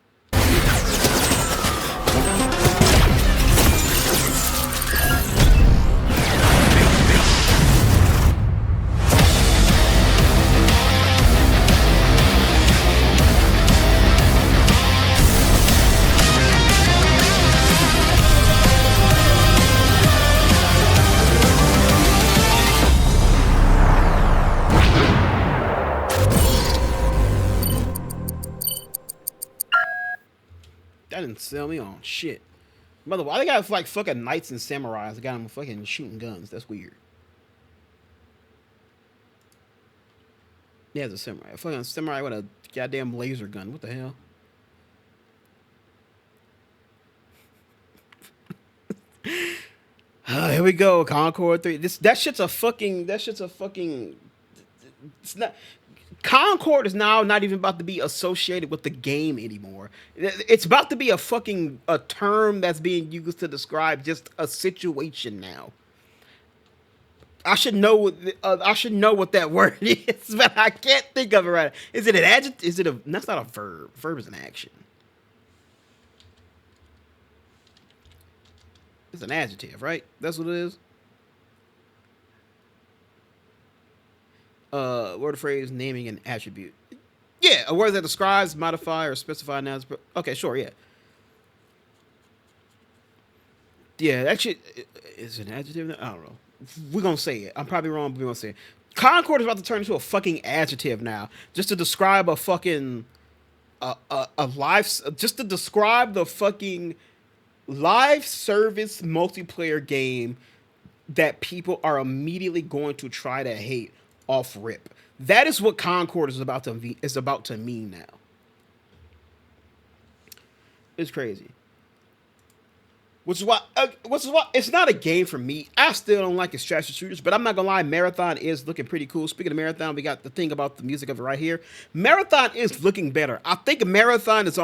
That didn't sell me on shit. Mother, why they got like fucking knights and samurais? They got them fucking shooting guns. That's weird. Yeah, it's a samurai. A fucking samurai with a goddamn laser gun. What the hell? Here we go. Concord 3. That shit's a fucking. It's not. Concord is now not even about to be associated with the game anymore. It's about to be a term that's being used to describe just a situation now. I should know what that word is, but I can't think of it right. Is it an adjective? That's not a verb. Verb is an action. It's an adjective, right? That's what it is. Word or phrase naming an attribute. Yeah, a word that describes, modify, or specify nouns. Okay, sure, yeah. Yeah, actually, is it an adjective? I don't know. We're gonna say it. I'm probably wrong, but we're gonna say it. Concord is about to turn into a fucking adjective now, just to describe a fucking just to describe the fucking live service multiplayer game that people are immediately going to try to hate off rip. That is what Concord is about to mean now. It's crazy. Which is why it's not a game for me. I still don't like strategy shooters, but I'm not gonna lie, Marathon is looking pretty cool. Speaking of Marathon, we got the thing about the music of it right here. Marathon is looking better. I think Marathon is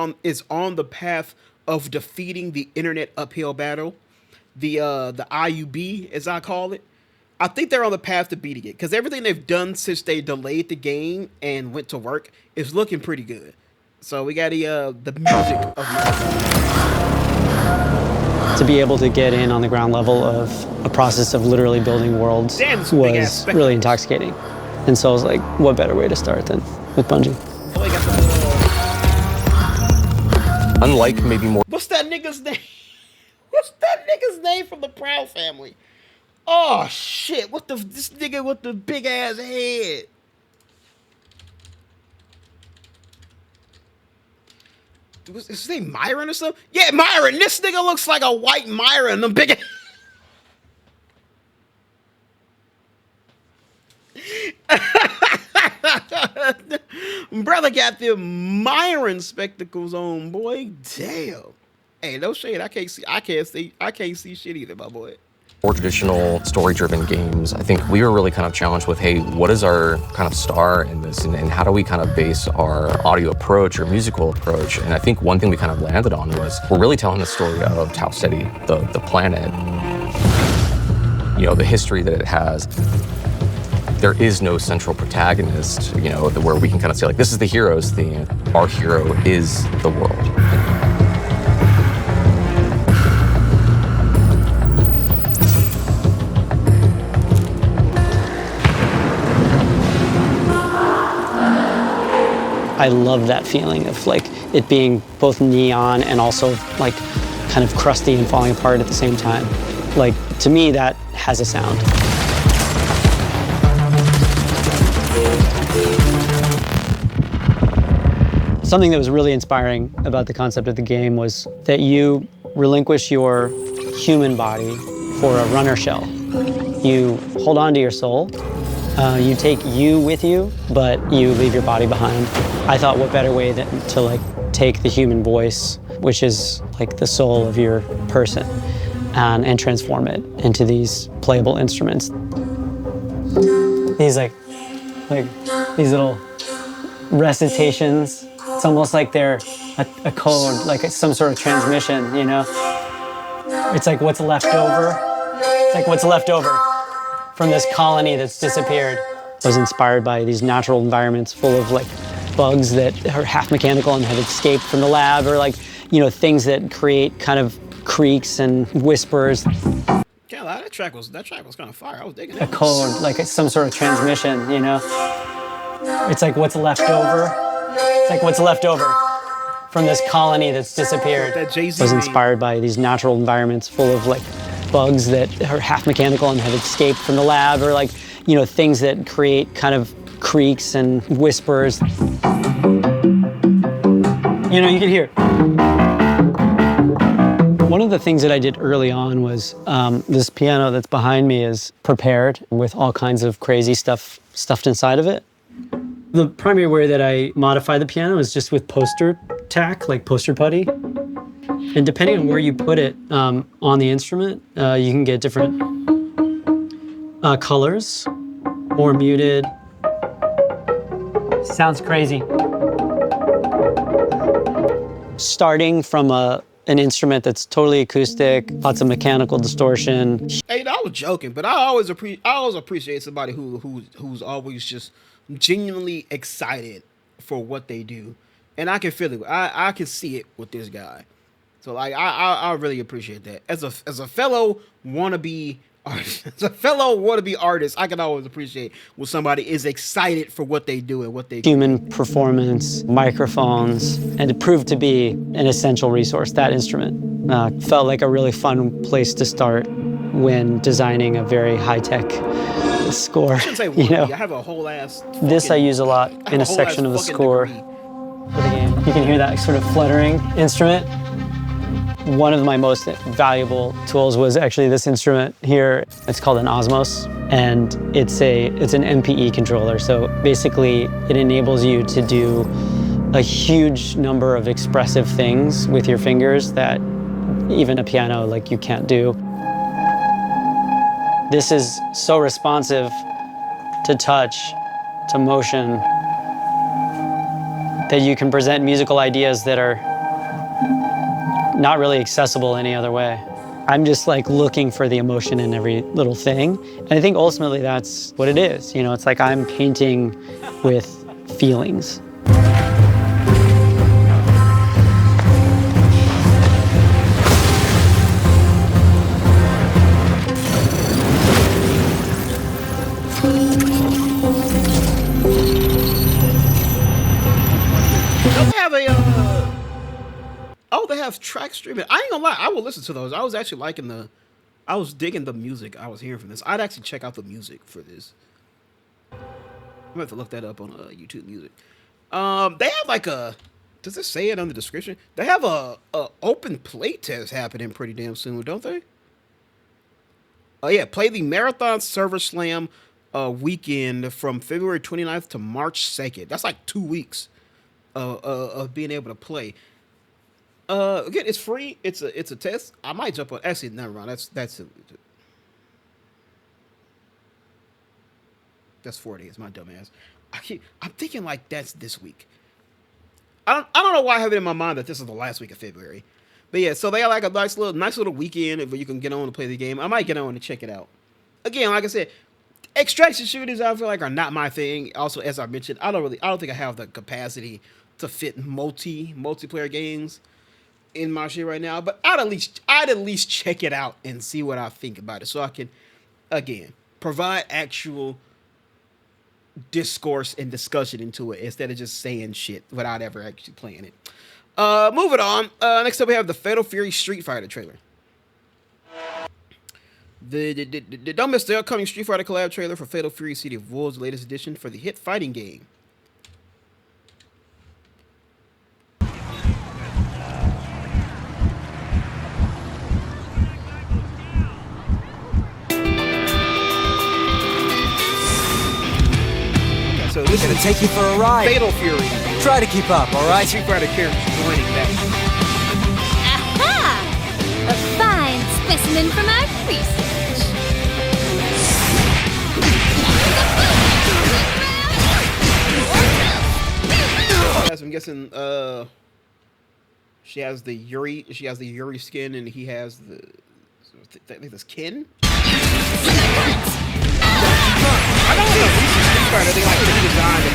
on the path of defeating the internet uphill battle, the IUB as I call it. I think they're on the path to beating it because everything they've done since they delayed the game and went to work is looking pretty good. So we got the music of Marathon. To be able to get in on the ground level of a process of literally building worlds was really intoxicating. And so I was like, what better way to start than with Bungie? Oh, unlike maybe more. What's that nigga's name? What's that nigga's name from the Proud Family? Oh shit! What this nigga with the big ass head? Was his name Myron or something? Yeah, Myron. This nigga looks like a white Myron. The big. Brother got the Myron spectacles on, boy. Damn. Hey, no shade. I can't see shit either, my boy. More traditional story-driven games, I think we were really kind of challenged with, hey, what is our kind of star in this, and how do we kind of base our audio approach or musical approach? And I think one thing we kind of landed on was we're really telling the story of Tau Ceti, the planet, you know, the history that it has. There is no central protagonist, you know, where we can kind of say, like, this is the hero's theme. Our hero is the world. I love that feeling of like it being both neon and also like kind of crusty and falling apart at the same time. Like, to me, that has a sound. Something that was really inspiring about the concept of the game was that you relinquish your human body for a runner shell. You hold on to your soul. You take you with you, but you leave your body behind. I thought, what better way than to like take the human voice, which is like the soul of your person, and transform it into these playable instruments. These like these little recitations. It's almost like they're a code, like some sort of transmission, you know? It's like what's left over. It's like what's left over from this colony that's disappeared. I was inspired by these natural environments full of like bugs that are half mechanical and have escaped from the lab, or like, you know, things that create kind of creaks and whispers. Yeah, that track was kind of fire. I was digging it. A code, like some sort of transmission, you know? It's like what's left over. It's like what's left over from this colony that's disappeared. That Jay-Z I was inspired by these natural environments full of like bugs that are half mechanical and have escaped from the lab, or like, you know, things that create kind of creaks and whispers. You know, you can hear. One of the things that I did early on was this piano that's behind me is prepared with all kinds of crazy stuff stuffed inside of it. The primary way that I modify the piano is just with poster tack, like poster putty. And depending on where you put it on the instrument, you can get different colors, more muted. Sounds crazy. Starting from an instrument that's totally acoustic, lots of mechanical distortion. Hey, I was joking, but I always appreciate somebody who's always just genuinely excited for what they do, and I can feel it. I can see it with this guy. So like I really appreciate that. As a fellow wannabe artist, I can always appreciate when somebody is excited for what they do and what they human performance, microphones, and it proved to be an essential resource. That instrument felt like a really fun place to start when designing a very high-tech score. I shouldn't say you know, I have a whole ass. This I use a lot in a section of the score for the game. You can hear that sort of fluttering instrument. One of my most valuable tools was actually this instrument here. It's called an Osmos, and it's an MPE controller. So basically, it enables you to do a huge number of expressive things with your fingers that even a piano like you can't do. This is so responsive to touch, to motion, that you can present musical ideas that are not really accessible any other way. I'm just like looking for the emotion in every little thing. And I think ultimately that's what it is. You know, it's like I'm painting with feelings. have track streaming. I ain't gonna lie, I will listen to those. I was actually I was digging the music I was hearing from this. I'd actually check out the music for this. I'm gonna have to look that up on YouTube Music. They have like a. Does it say it on the description? They have a open play test happening pretty damn soon, don't they? Oh yeah, play the Marathon Server Slam weekend from February 29th to March 2nd. That's like 2 weeks of being able to play. Again, it's free. It's a test. I might jump on. Actually, never mind. That's 4 days. My dumb ass. I'm thinking like that's this week. I don't know why I have it in my mind that this is the last week of February. But yeah, so they have like a nice little weekend where you can get on to play the game. I might get on to check it out. Again, like I said, extraction shooters I feel like are not my thing. Also, as I mentioned, I don't think I have the capacity to fit multiplayer games in my shit right now. But I'd at least check it out and see what I think about it, so I can again provide actual discourse and discussion into it instead of just saying shit without ever actually playing it. Moving on. Next up we have the Fatal Fury Street Fighter trailer. Don't miss the upcoming Street Fighter collab trailer for Fatal Fury City of Wolves, latest edition for the hit fighting game. So this is gonna take you for a ride. Fatal Fury. Try to keep up, all right? Street Fighter characters joining that. Aha! A fine specimen from our research. Yes, I'm guessing. She has the Yuri skin, and he has the. I think that's Ken. I don't know. Street Fighter, they like redesigned and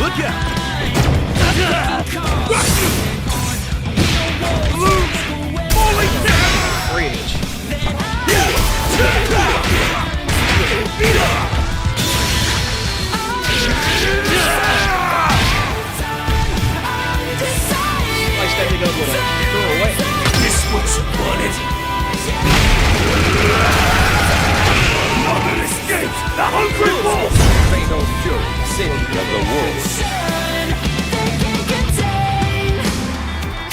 look out! Bridge. This what you wanted. Escape the hungry wolves. Fatal Fury, City of the Wolves.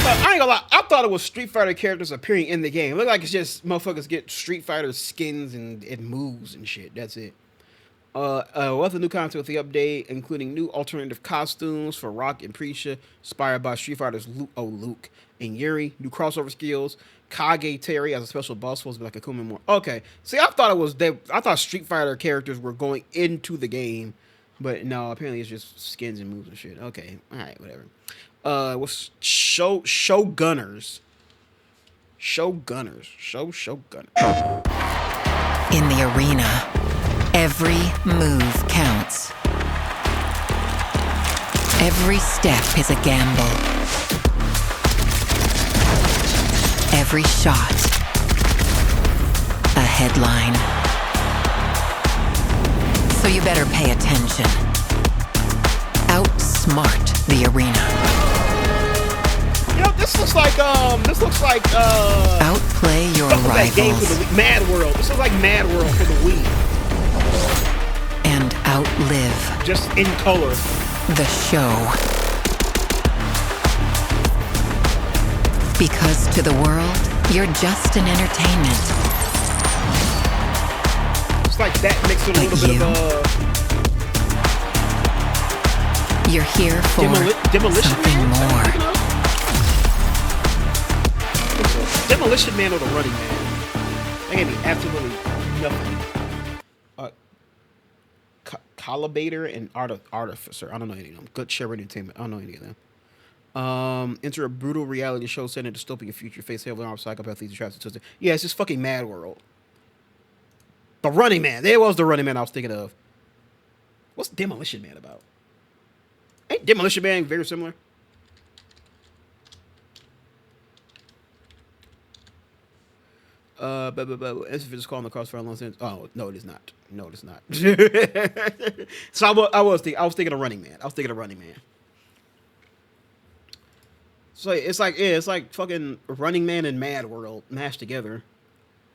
I ain't gonna lie, I thought it was Street Fighter characters appearing in the game. It looked like it's just motherfuckers get Street Fighter skins and moves and shit. That's it. Other new content with the update, including new alternative costumes for Rock and Prisha, inspired by Street Fighter's Luke and Yuri. New crossover skills. Kage Terry as a special boss supposed to be like a Kuma more. Okay, see, I thought Street Fighter characters were going into the game, but no, apparently it's just skins and moves and shit. Okay, all right, whatever. What's Showgunners? In the arena, every move counts. Every step is a gamble. Every shot, a headline. So you better pay attention. Outsmart the arena. You know, this looks like outplay your that game for rivals the Wii. Mad World. This looks like Mad World for the Wii. and outlive just in color the show. Because to the world, you're just an entertainment. It's like that mixed with a little bit of you're here for Demolition something Man? more. Demolition Man or the Running Man? That gave me absolutely nothing. Calibator and Artificer. I don't know any of them. Good Share Entertainment. I don't know any of them. Enter a brutal reality show set in a dystopian future. Face heavily armed psychopath leads to traps and twists. Yeah, it's just fucking Mad World. The Running Man. There was the Running Man I was thinking of. What's Demolition Man about? Ain't Demolition Man very similar? As if it's calling the Crossfire long sense. Oh no, it is not. No, it is not. So I was thinking of Running Man. So it's like fucking Running Man and Mad World mashed together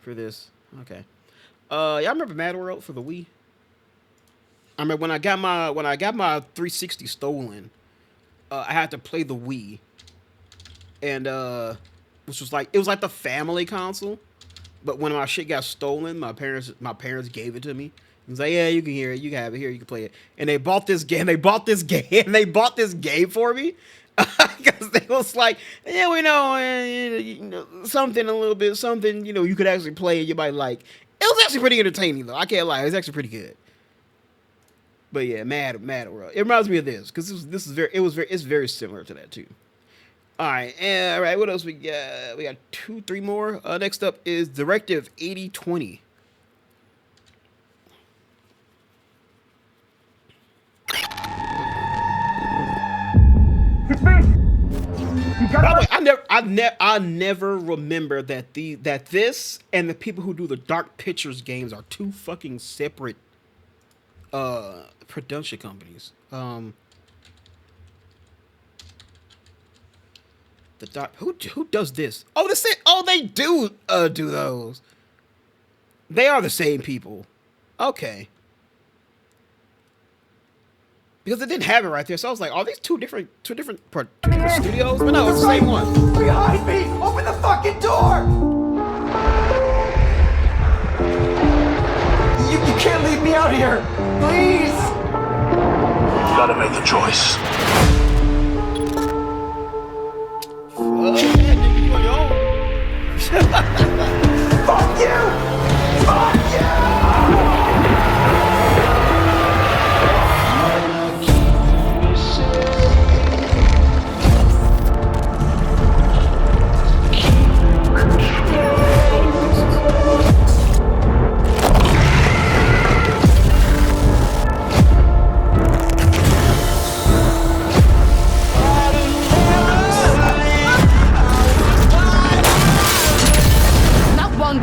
for this. Okay. Yeah, I remember Mad World for the Wii. I remember when I got my 360 stolen, I had to play the Wii, and which was like, it was like the family console. But when my shit got stolen, my parents gave it to me. It was like, yeah, you can hear it, you can have it here, you can play it. And they bought this game. They bought this game for me because they was like, yeah, we know, you know, something a little bit, something, you know, you could actually play it. You might like. It was actually pretty entertaining though. I can't lie, it was actually pretty good. But yeah, Mad World. It reminds me of this because it's very similar to that too. All right. What else we got? We got 3 more. Next up is Directive 8020. By the way, I never remember that this and the people who do the Dark Pictures games are 2 fucking separate production companies. Who does this? Oh, they do do those. They are the same people. Okay. Because it didn't have it right there, so I was like, "Are these two different studios?" But no, it's the same one. Behind me! Open the fucking door! You can't leave me out here! Please! Gotta make a choice. Fuck you! Fuck you!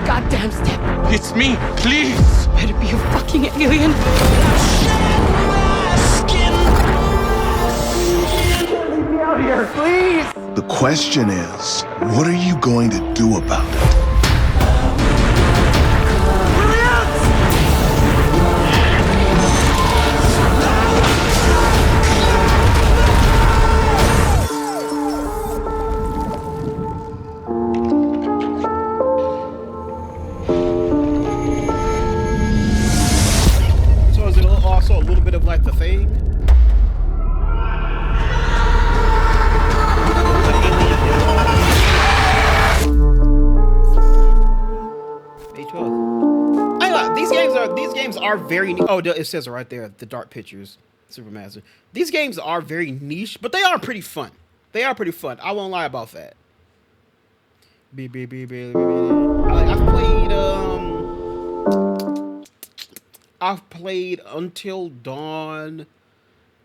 Goddamn step. It's me, please! Better be a fucking alien. Leave me out here, please! The question is, what are you going to do about it? A little bit of like the Thing. May 12th. These games are very. Oh, it says it right there. The Dark Pictures, Supermaster. These games are very niche, but they are pretty fun. I won't lie about that. I've played Until Dawn.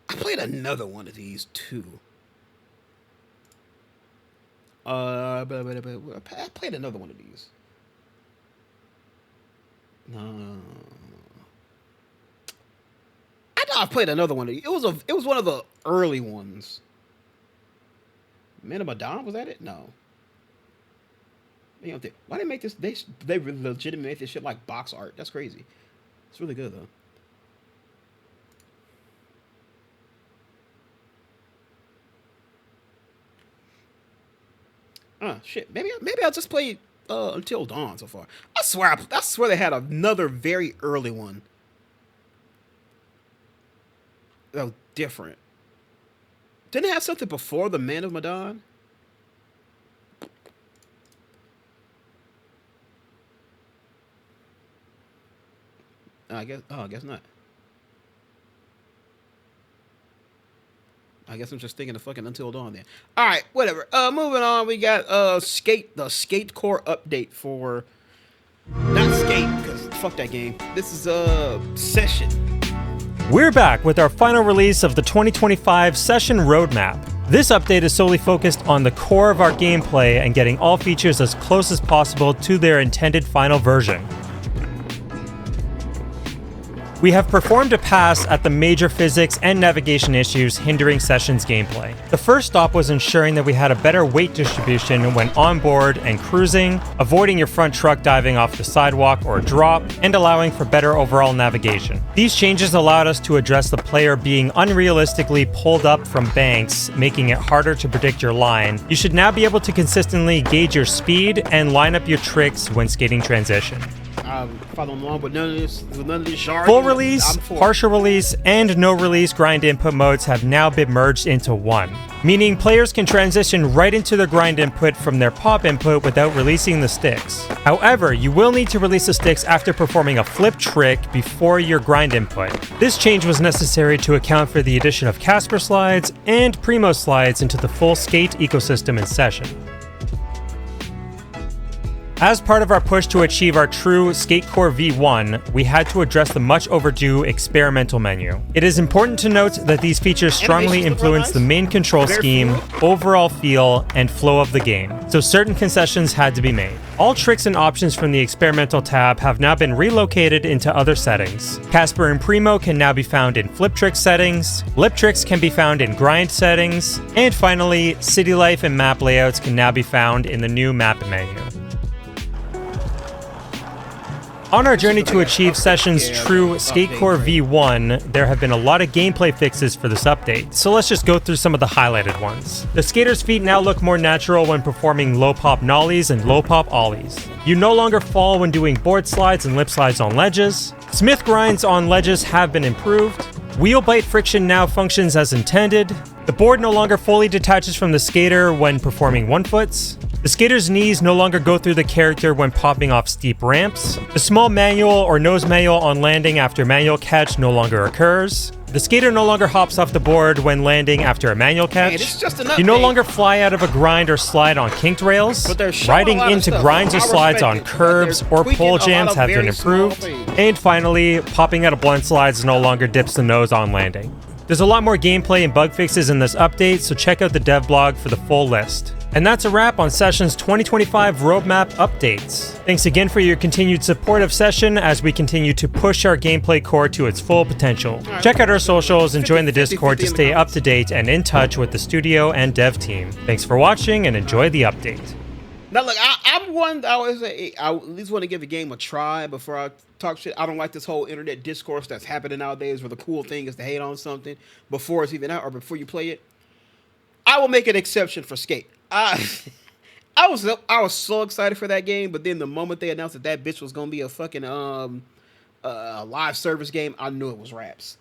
I played another one of these too. I played another one of these. No. I know I played another one of these. It was one of the early ones. Man of Madonna, was that it? No. Why they make this? They legitimately make this shit like box art. That's crazy. It's really good though. Shit. Maybe I'll just play Until Dawn so far. I swear they had another very early one that was different. Didn't it have something before the Man of Medan? I guess not. I guess I'm just thinking of fucking Until Dawn then. All right, whatever. Moving on, we got the Skate Core update for not Skate, because fuck that game. This is Session. We're back with our final release of the 2025 Session Roadmap. This update is solely focused on the core of our gameplay and getting all features as close as possible to their intended final version. We have performed a pass at the major physics and navigation issues hindering Session's gameplay. The first stop was ensuring that we had a better weight distribution when on board and cruising, avoiding your front truck diving off the sidewalk or drop, and allowing for better overall navigation. These changes allowed us to address the player being unrealistically pulled up from banks, making it harder to predict your line. You should now be able to consistently gauge your speed and line up your tricks when skating transition. Following along with none of this jargon. Full release, partial release, and no release grind input modes have now been merged into one, meaning players can transition right into their grind input from their pop input without releasing the sticks. However, you will need to release the sticks after performing a flip trick before your grind input. This change was necessary to account for the addition of Casper slides and Primo slides into the full skate ecosystem in Session. As part of our push to achieve our true SkateCore V1, we had to address the much overdue experimental menu. It is important to note that these features strongly influence the main control scheme, overall feel, and flow of the game, so certain concessions had to be made. All tricks and options from the experimental tab have now been relocated into other settings. Casper and Primo can now be found in flip trick settings, lip tricks can be found in grind settings, and finally, city life and map layouts can now be found in the new map menu. On our journey to achieve Session's true SkateCore V1, there have been a lot of gameplay fixes for this update, so let's just go through some of the highlighted ones. The skater's feet now look more natural when performing low pop nollies and low pop ollies. You no longer fall when doing board slides and lip slides on ledges. Smith grinds on ledges have been improved. Wheel bite friction now functions as intended. The board no longer fully detaches from the skater when performing one-foots. The skater's knees no longer go through the character when popping off steep ramps. The small manual or nose manual on landing after manual catch no longer occurs. The skater no longer hops off the board when landing after a manual catch. You no longer fly out of a grind or slide on kinked rails. Riding into grinds or slides on curbs or pole jams have been improved. And finally, popping out of blunt slides no longer dips the nose on landing. There's a lot more gameplay and bug fixes in this update, so check out the dev blog for the full list. And that's a wrap on Session's 2025 roadmap updates. Thanks again for your continued support of Session as we continue to push our gameplay core to its full potential. Check out our socials and join the Discord to stay up to date and in touch with the studio and dev team. Thanks for watching and enjoy the update. Now look, I'm one. I always say I at least want to give a game a try before I talk shit. I don't like this whole internet discourse that's happening nowadays, where the cool thing is to hate on something before it's even out or before you play it. I will make an exception for Skate. I was so excited for that game, but then the moment they announced that bitch was gonna be a fucking live service game, I knew it was raps.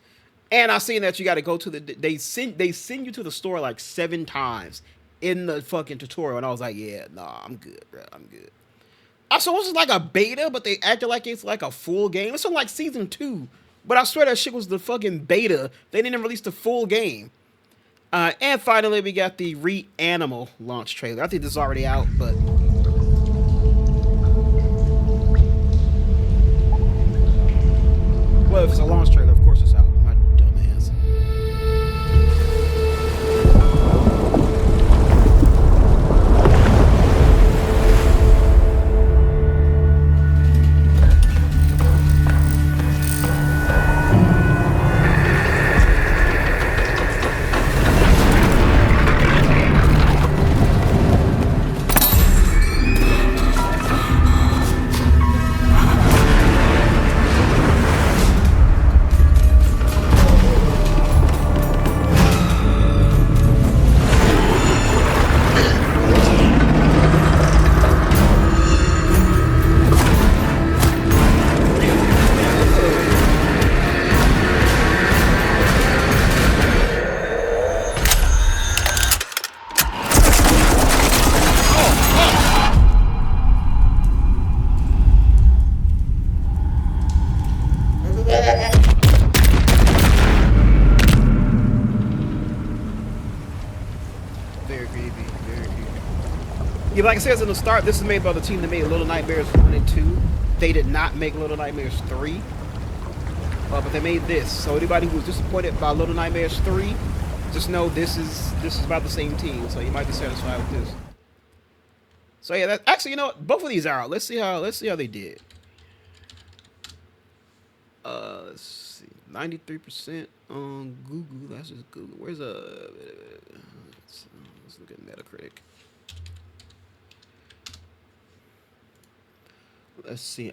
And I seen that you got to go to they send you to the store like 7 times in the fucking tutorial, and I was like, yeah, nah, I'm good, bro, I'm good. So it was like a beta, but they acted like it's like a full game. It's on like season 2, but I swear that shit was the fucking beta. They didn't release the full game. And finally, we got the Re-Animal launch trailer. I think this is already out, but well, if it's a launch trailer, of course it's out. My dumb ass. Yeah, like I said in the start, this is made by the team that made Little Nightmares 1 and 2. They did not make Little Nightmares 3. but they made this. So anybody who was disappointed by Little Nightmares 3, just know this is about the same team. So you might be satisfied with this. So yeah, that actually, you know what? Both of these are out. Let's see how they did. Let's see, 93% on Google. That's just Google. Where's let's look at Metacritic. Let's see.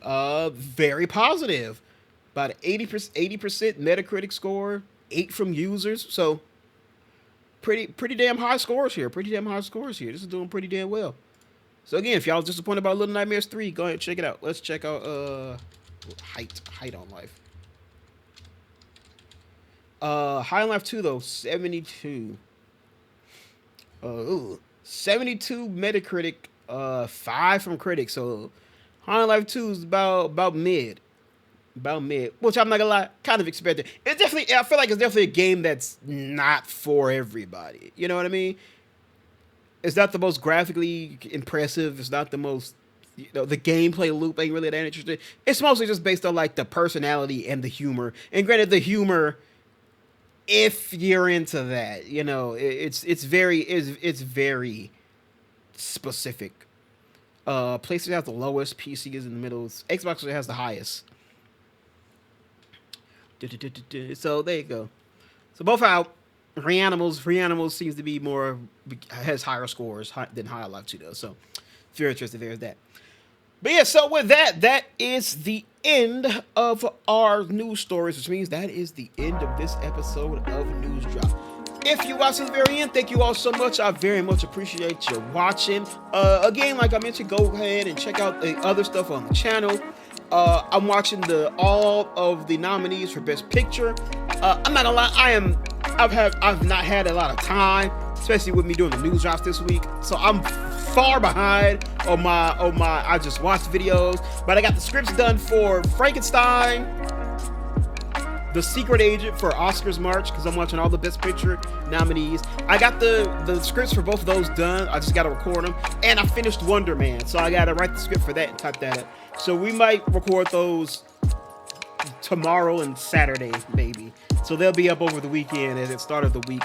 Very positive. About an 80% Metacritic score. 8 from users. So pretty damn high scores here. This is doing pretty damn well. So again, if y'all was disappointed about Little Nightmares 3, go ahead and check it out. Let's check out height on life. High on Life 2 though, 72. 72 Metacritic, 5 from critics. So High on Life 2 is about mid. Which I'm not gonna lie, kind of expected. I feel like it's definitely a game that's not for everybody. You know what I mean? It's not the most graphically impressive. It's not the most, the gameplay loop ain't really that interesting. It's mostly just based on like the personality and the humor. And granted, the humor, if you're into that, it's very specific. PlayStation has the lowest, PC is in the middle, Xbox has the highest. So there you go. So both out. Reanimals seems to be has higher scores than High on Life 2 does. So if you're interested, there's that. But yeah, so with that is the end of our news stories, which means that is the end of this episode of News Drop. If you watched to the very end, thank you all so much. I very much appreciate you watching. Again, like I mentioned, go ahead and check out the other stuff on the channel. I'm watching all of the nominees for Best Picture. I'm not gonna lie, I've not had a lot of time, especially with me doing the news drops this week. So I'm far behind on my I just watched videos, but I got the scripts done for Frankenstein, The Secret Agent for Oscars March, because I'm watching all the Best Picture nominees. I got the scripts for both of those done. I just got to record them. And I finished Wonder Man, so I got to write the script for that and type that up. So we might record those tomorrow and Saturday, maybe. So they'll be up over the weekend at the start of the week.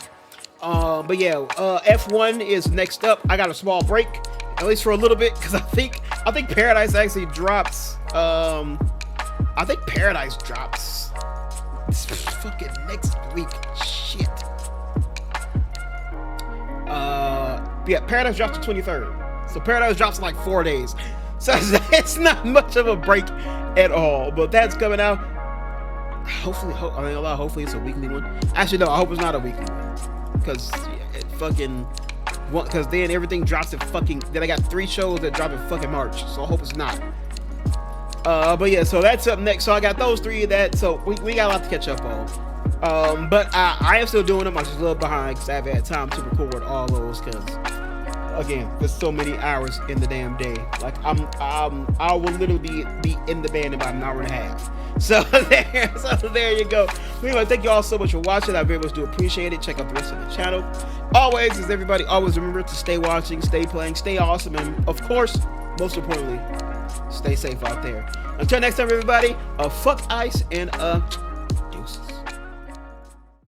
But yeah, F1 is next up. I got a small break, at least for a little bit, because I think Paradise actually drops. I think Paradise drops this fucking next week. Shit. Yeah, Paradise drops the 23rd. So Paradise drops in like 4 days. So it's not much of a break at all. But that's coming out. Hopefully it's a weekly one. Actually, no, I hope it's not a weekly one. Because because then everything drops in then I got 3 shows that drop in fucking March. So I hope it's not. But yeah, so that's up next. So I got those 3 so we got a lot to catch up on. But I am still doing them. I'm just a little behind because I haven't had time to record all those because, again, there's so many hours in the damn day. Like I will literally be in the band in about an hour and a half. So there you go. Anyway, thank you all so much for watching. I very much do appreciate it. Check out the rest of the channel. Always, as everybody, always remember to stay watching, stay playing, stay awesome, and of course, most importantly, stay safe out there. Until next time, everybody, fuck ice and